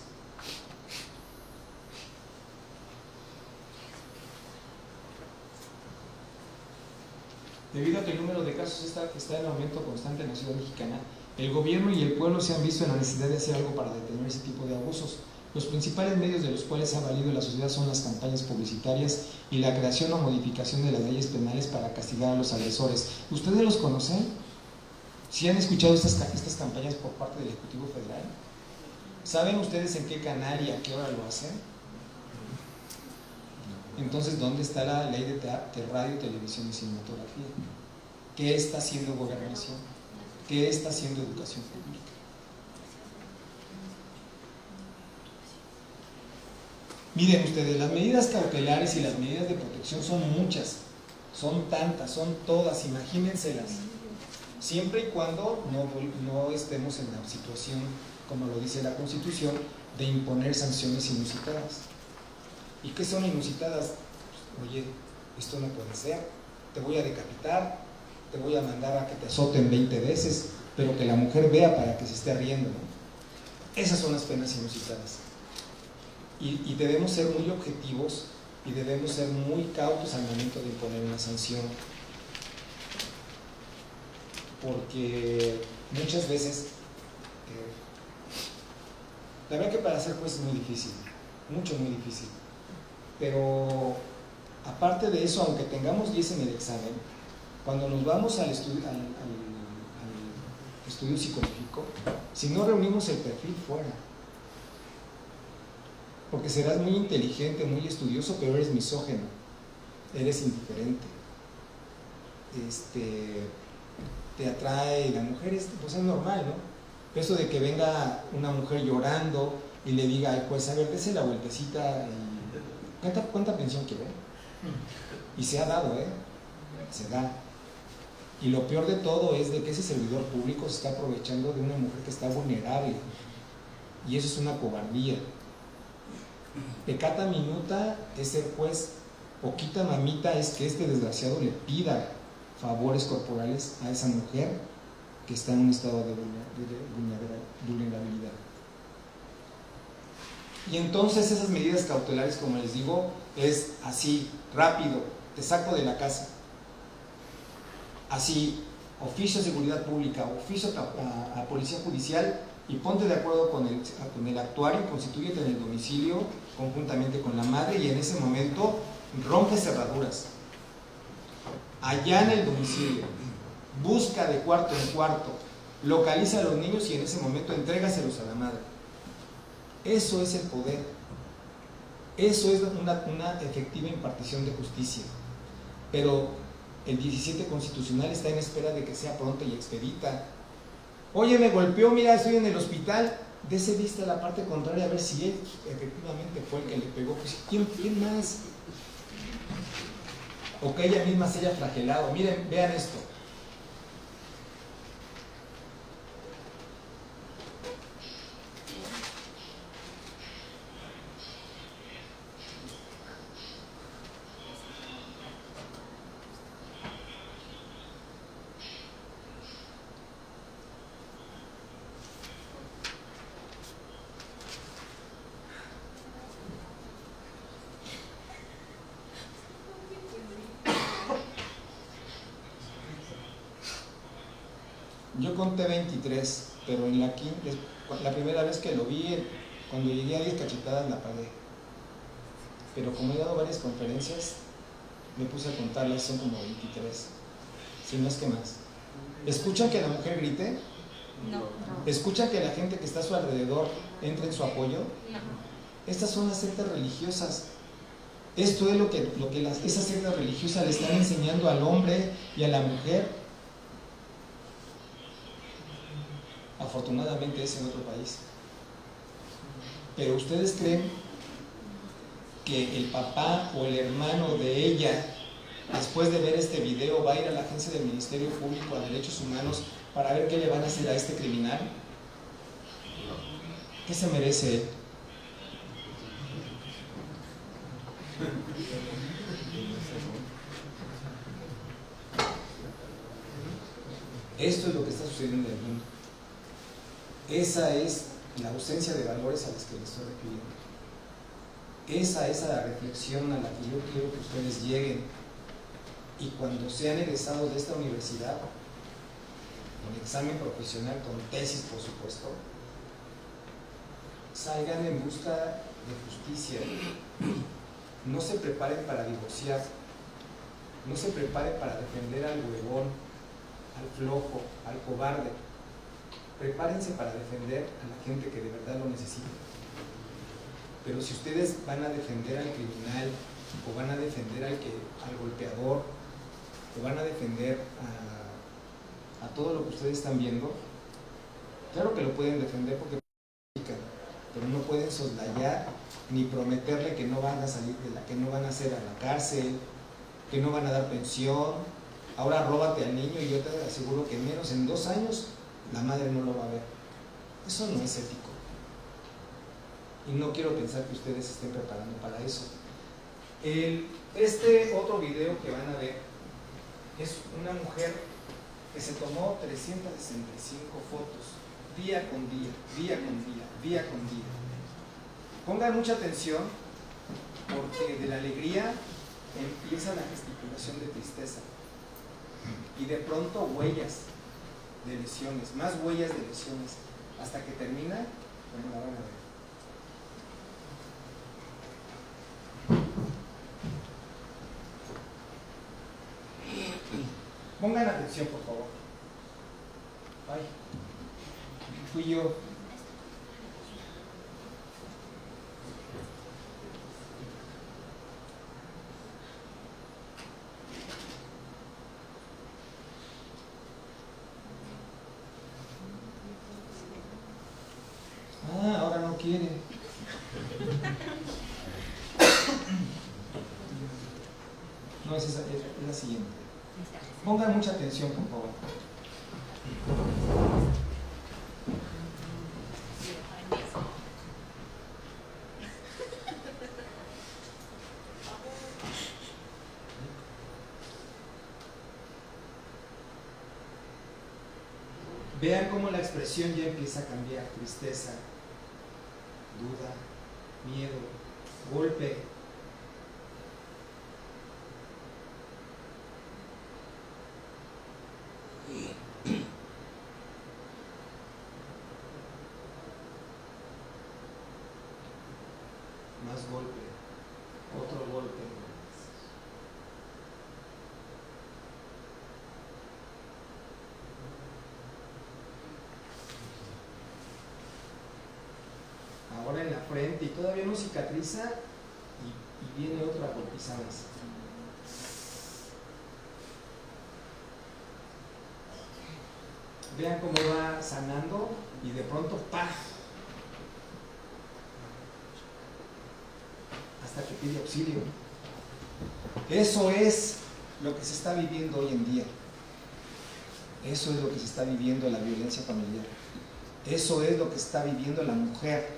Debido a que el número de casos está en aumento constante en la ciudad mexicana, el gobierno y el pueblo se han visto en la necesidad de hacer algo para detener ese tipo de abusos. Los principales medios de los cuales ha valido la sociedad son las campañas publicitarias y la creación o modificación de las leyes penales para castigar a los agresores. ¿Ustedes los conocen? ¿Sí han escuchado estas campañas por parte del Ejecutivo Federal? ¿Saben ustedes en qué canal y a qué hora lo hacen? Entonces, ¿dónde está la ley de radio, televisión y cinematografía? ¿Qué está haciendo gobernación? ¿Qué está haciendo educación pública? Miren ustedes, las medidas cautelares y las medidas de protección son muchas, son tantas, son todas, imagínenselas. Siempre y cuando no estemos en la situación, como lo dice la Constitución, de imponer sanciones inusitadas. ¿Y qué son inusitadas? Pues, oye, esto no puede ser, te voy a decapitar, te voy a mandar a que te azoten 20 veces, pero que la mujer vea para que se esté riendo, ¿no? Esas son las penas inusitadas. Y debemos ser muy objetivos y debemos ser muy cautos al momento de imponer una sanción, porque muchas veces la verdad que para ser juez es muy difícil, muy difícil, pero aparte de eso, aunque tengamos 10 en el examen, cuando nos vamos al estudio psicológico, si no reunimos el perfil, fuera. Porque serás muy inteligente, muy estudioso, pero eres misógeno, eres indiferente, te atrae la mujer, pues es normal, ¿no? Eso de que venga una mujer llorando y le diga al juez, a ver, dése la vueltecita y ¿cuánta pensión quiere? Y se ha dado, se da. Y lo peor de todo es de que ese servidor público se está aprovechando de una mujer que está vulnerable, y eso es una cobardía. Peccata minuta es ser juez, poquita mamita es que este desgraciado le pida favores corporales a esa mujer que está en un estado de vulnerabilidad. Y entonces esas medidas cautelares, como les digo, es así, rápido, te saco de la casa. Así, oficio de seguridad pública, oficio a policía judicial, y ponte de acuerdo con el actuario, constitúyete en el domicilio conjuntamente con la madre, y en ese momento rompe cerraduras, allana el domicilio, busca de cuarto en cuarto, localiza a los niños y en ese momento entrégaselos a la madre. Eso es el poder, eso es una efectiva impartición de justicia. Pero el 17 constitucional está en espera de que sea pronta y expedita. Oye, me golpeó, mira, estoy en el hospital, dese vista a la parte contraria a ver si él efectivamente fue el que le pegó. Pues, ¿quién más? O que ella misma se haya flagelado. Miren, vean esto. Yo conté 23, pero en la primera vez que lo vi, cuando llegué a 10 cachetadas la pagué. Pero como he dado varias conferencias, me puse a contarlas, son como 23, si no es que más. ¿Escuchan que la mujer grite? No. ¿Escuchan que la gente que está a su alrededor entre en su apoyo? No. Estas son las sectas religiosas. Esto es lo que esas sectas religiosas le están enseñando al hombre y a la mujer. Afortunadamente es en otro país. Pero ¿ustedes creen que el papá o el hermano de ella, después de ver este video, va a ir a la agencia del Ministerio Público a Derechos Humanos para ver qué le van a hacer a este criminal? ¿Qué se merece él? Esto es lo que está sucediendo en el mundo. Esa es la ausencia de valores a los que les estoy refiriendo. Esa es la reflexión a la que yo quiero que ustedes lleguen, y cuando sean egresados de esta universidad, con examen profesional, con tesis por supuesto, salgan en busca de justicia. No se preparen para divorciar, no se preparen para defender al huevón, al flojo, al cobarde. Prepárense para defender a la gente que de verdad lo necesita. Pero si ustedes van a defender al criminal, o van a defender al golpeador, o van a defender a todo lo que ustedes están viendo, claro que lo pueden defender porque pero no pueden soslayar ni prometerle que no van a salir que no van a hacer a la cárcel, que no van a dar pensión. Ahora róbate al niño y yo te aseguro que menos en 2 años la madre no lo va a ver. Eso no es ético. Y no quiero pensar que ustedes se estén preparando para eso. Este otro video que van a ver es una mujer que se tomó 365 fotos, día con día, día con día, día con día. Pongan mucha atención, porque de la alegría empieza la gesticulación de tristeza. Y de pronto huellas de lesiones, más huellas de lesiones, hasta que termina, bueno, la van a ver. Pongan atención, por favor. Ay, fui yo. Ah, ahora no quiere. No, es la siguiente. Pongan mucha atención, por favor. Vean cómo la expresión ya empieza a cambiar: tristeza, duda, miedo, golpe. Más golpe, otro golpe. Ahora en la frente, y todavía no cicatriza, y viene otra golpizada. Vean cómo va sanando y de pronto ¡pah! Hasta que pide auxilio. Eso es lo que se está viviendo hoy en día. Eso es lo que se está viviendo en la violencia familiar. Eso es lo que está viviendo la mujer.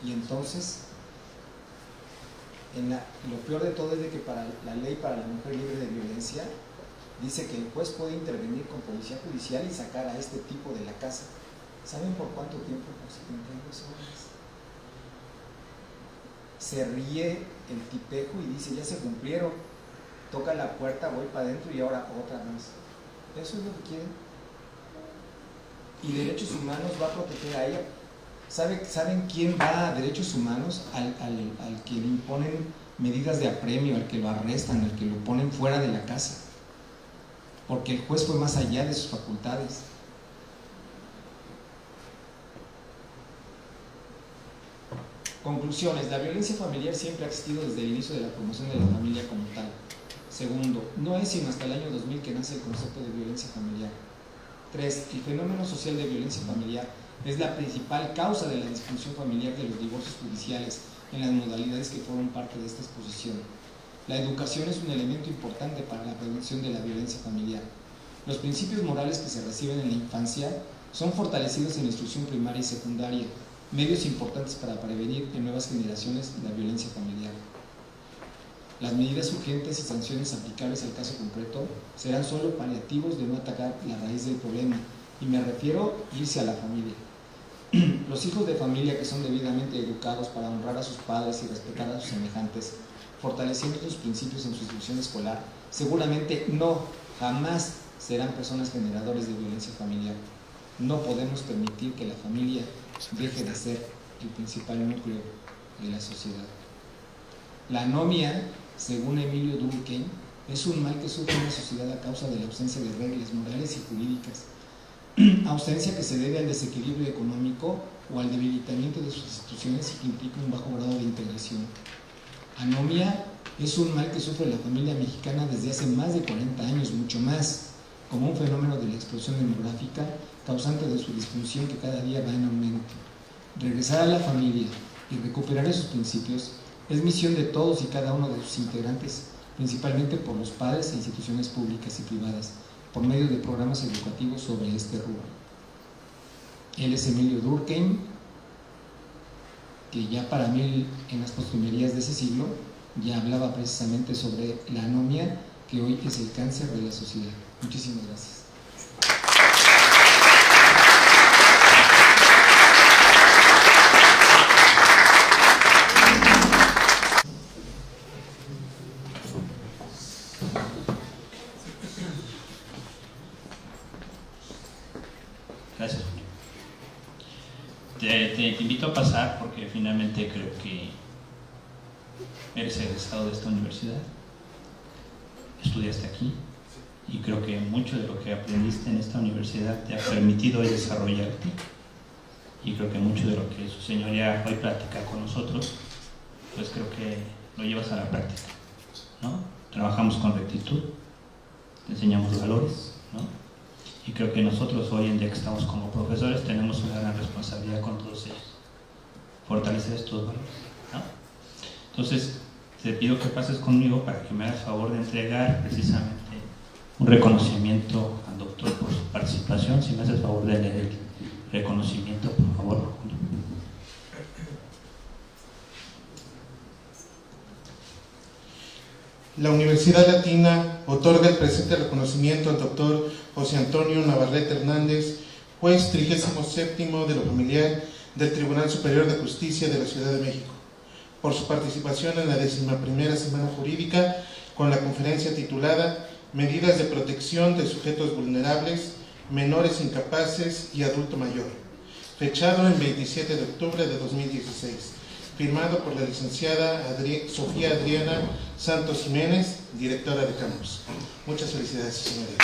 Y entonces, lo peor de todo es de que para la ley para la mujer libre de violencia dice que el juez puede intervenir con policía judicial y sacar a este tipo de la casa. ¿Saben por cuánto tiempo? Por 72 horas. Se ríe el tipejo y dice: ya se cumplieron. Toca la puerta, voy para adentro y ahora otra más. Eso es lo que quieren. Y Derechos Humanos va a proteger a ella. ¿Saben quién va a Derechos Humanos? Al que le imponen medidas de apremio, al que lo arrestan, al que lo ponen fuera de la casa. Porque el juez fue más allá de sus facultades. Conclusiones: la violencia familiar siempre ha existido desde el inicio de la promoción de la familia como tal. Segundo, no es sino hasta el año 2000 que nace el concepto de violencia familiar. 3. El fenómeno social de violencia familiar es la principal causa de la disfunción familiar de los divorcios judiciales en las modalidades que forman parte de esta exposición. La educación es un elemento importante para la prevención de la violencia familiar. Los principios morales que se reciben en la infancia son fortalecidos en la instrucción primaria y secundaria, medios importantes para prevenir en nuevas generaciones la violencia familiar. Las medidas urgentes y sanciones aplicables al caso concreto serán solo paliativos de no atacar la raíz del problema, y me refiero a irse a la familia. Los hijos de familia que son debidamente educados para honrar a sus padres y respetar a sus semejantes, fortaleciendo sus principios en su instrucción escolar, seguramente jamás serán personas generadores de violencia familiar. No podemos permitir que la familia deje de ser el principal núcleo de la sociedad. La anomia, según Emilio Durkheim, es un mal que sufre una sociedad a causa de la ausencia de reglas morales y jurídicas, ausencia que se debe al desequilibrio económico o al debilitamiento de sus instituciones y que implica un bajo grado de integración. Anomia es un mal que sufre la familia mexicana desde hace más de 40 años, mucho más, como un fenómeno de la explosión demográfica causante de su disfunción que cada día va en aumento. Regresar a la familia y recuperar esos principios es misión de todos y cada uno de sus integrantes, principalmente por los padres e instituciones públicas y privadas, por medio de programas educativos sobre este rubro. Él es Emilio Durkheim, que ya para mí en las postrimerías de ese siglo ya hablaba precisamente sobre la anomia, que hoy es el cáncer de la sociedad. Muchísimas gracias. Gracias. Te invito a pasar porque finalmente creo que eres egresado de esta universidad, estudiaste aquí y creo que mucho de lo que aprendiste en esta universidad te ha permitido desarrollarte, y creo que mucho de lo que su señoría hoy platica con nosotros, pues creo que lo llevas a la práctica, ¿no? Trabajamos con rectitud, te enseñamos valores, ¿no? Y creo que nosotros hoy en día que estamos como profesores tenemos una gran responsabilidad con todos ellos, fortalecer estos valores, ¿no? Entonces, te pido que pases conmigo para que me hagas favor de entregar precisamente un reconocimiento al doctor por su participación. Si me haces favor de leer el reconocimiento, por favor. La Universidad Latina otorga el presente reconocimiento al doctor José Antonio Navarrete Hernández, juez 37º de lo familiar del Tribunal Superior de Justicia de la Ciudad de México, por su participación en la 11ª Semana Jurídica con la conferencia titulada Medidas de protección de sujetos vulnerables, menores incapaces y adulto mayor, fechado el 27 de octubre de 2016, firmado por la licenciada Sofía Adriana Santos Jiménez, directora de campus. Muchas felicidades, señoría.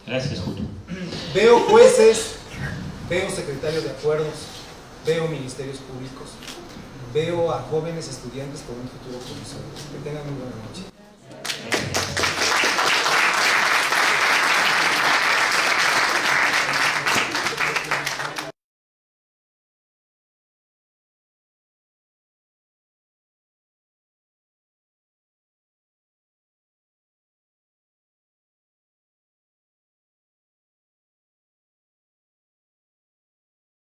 Gracias, Julio. Veo jueces, veo secretarios de acuerdos, veo ministerios públicos, veo a jóvenes estudiantes con un futuro profesor. Que tengan muy buena noche.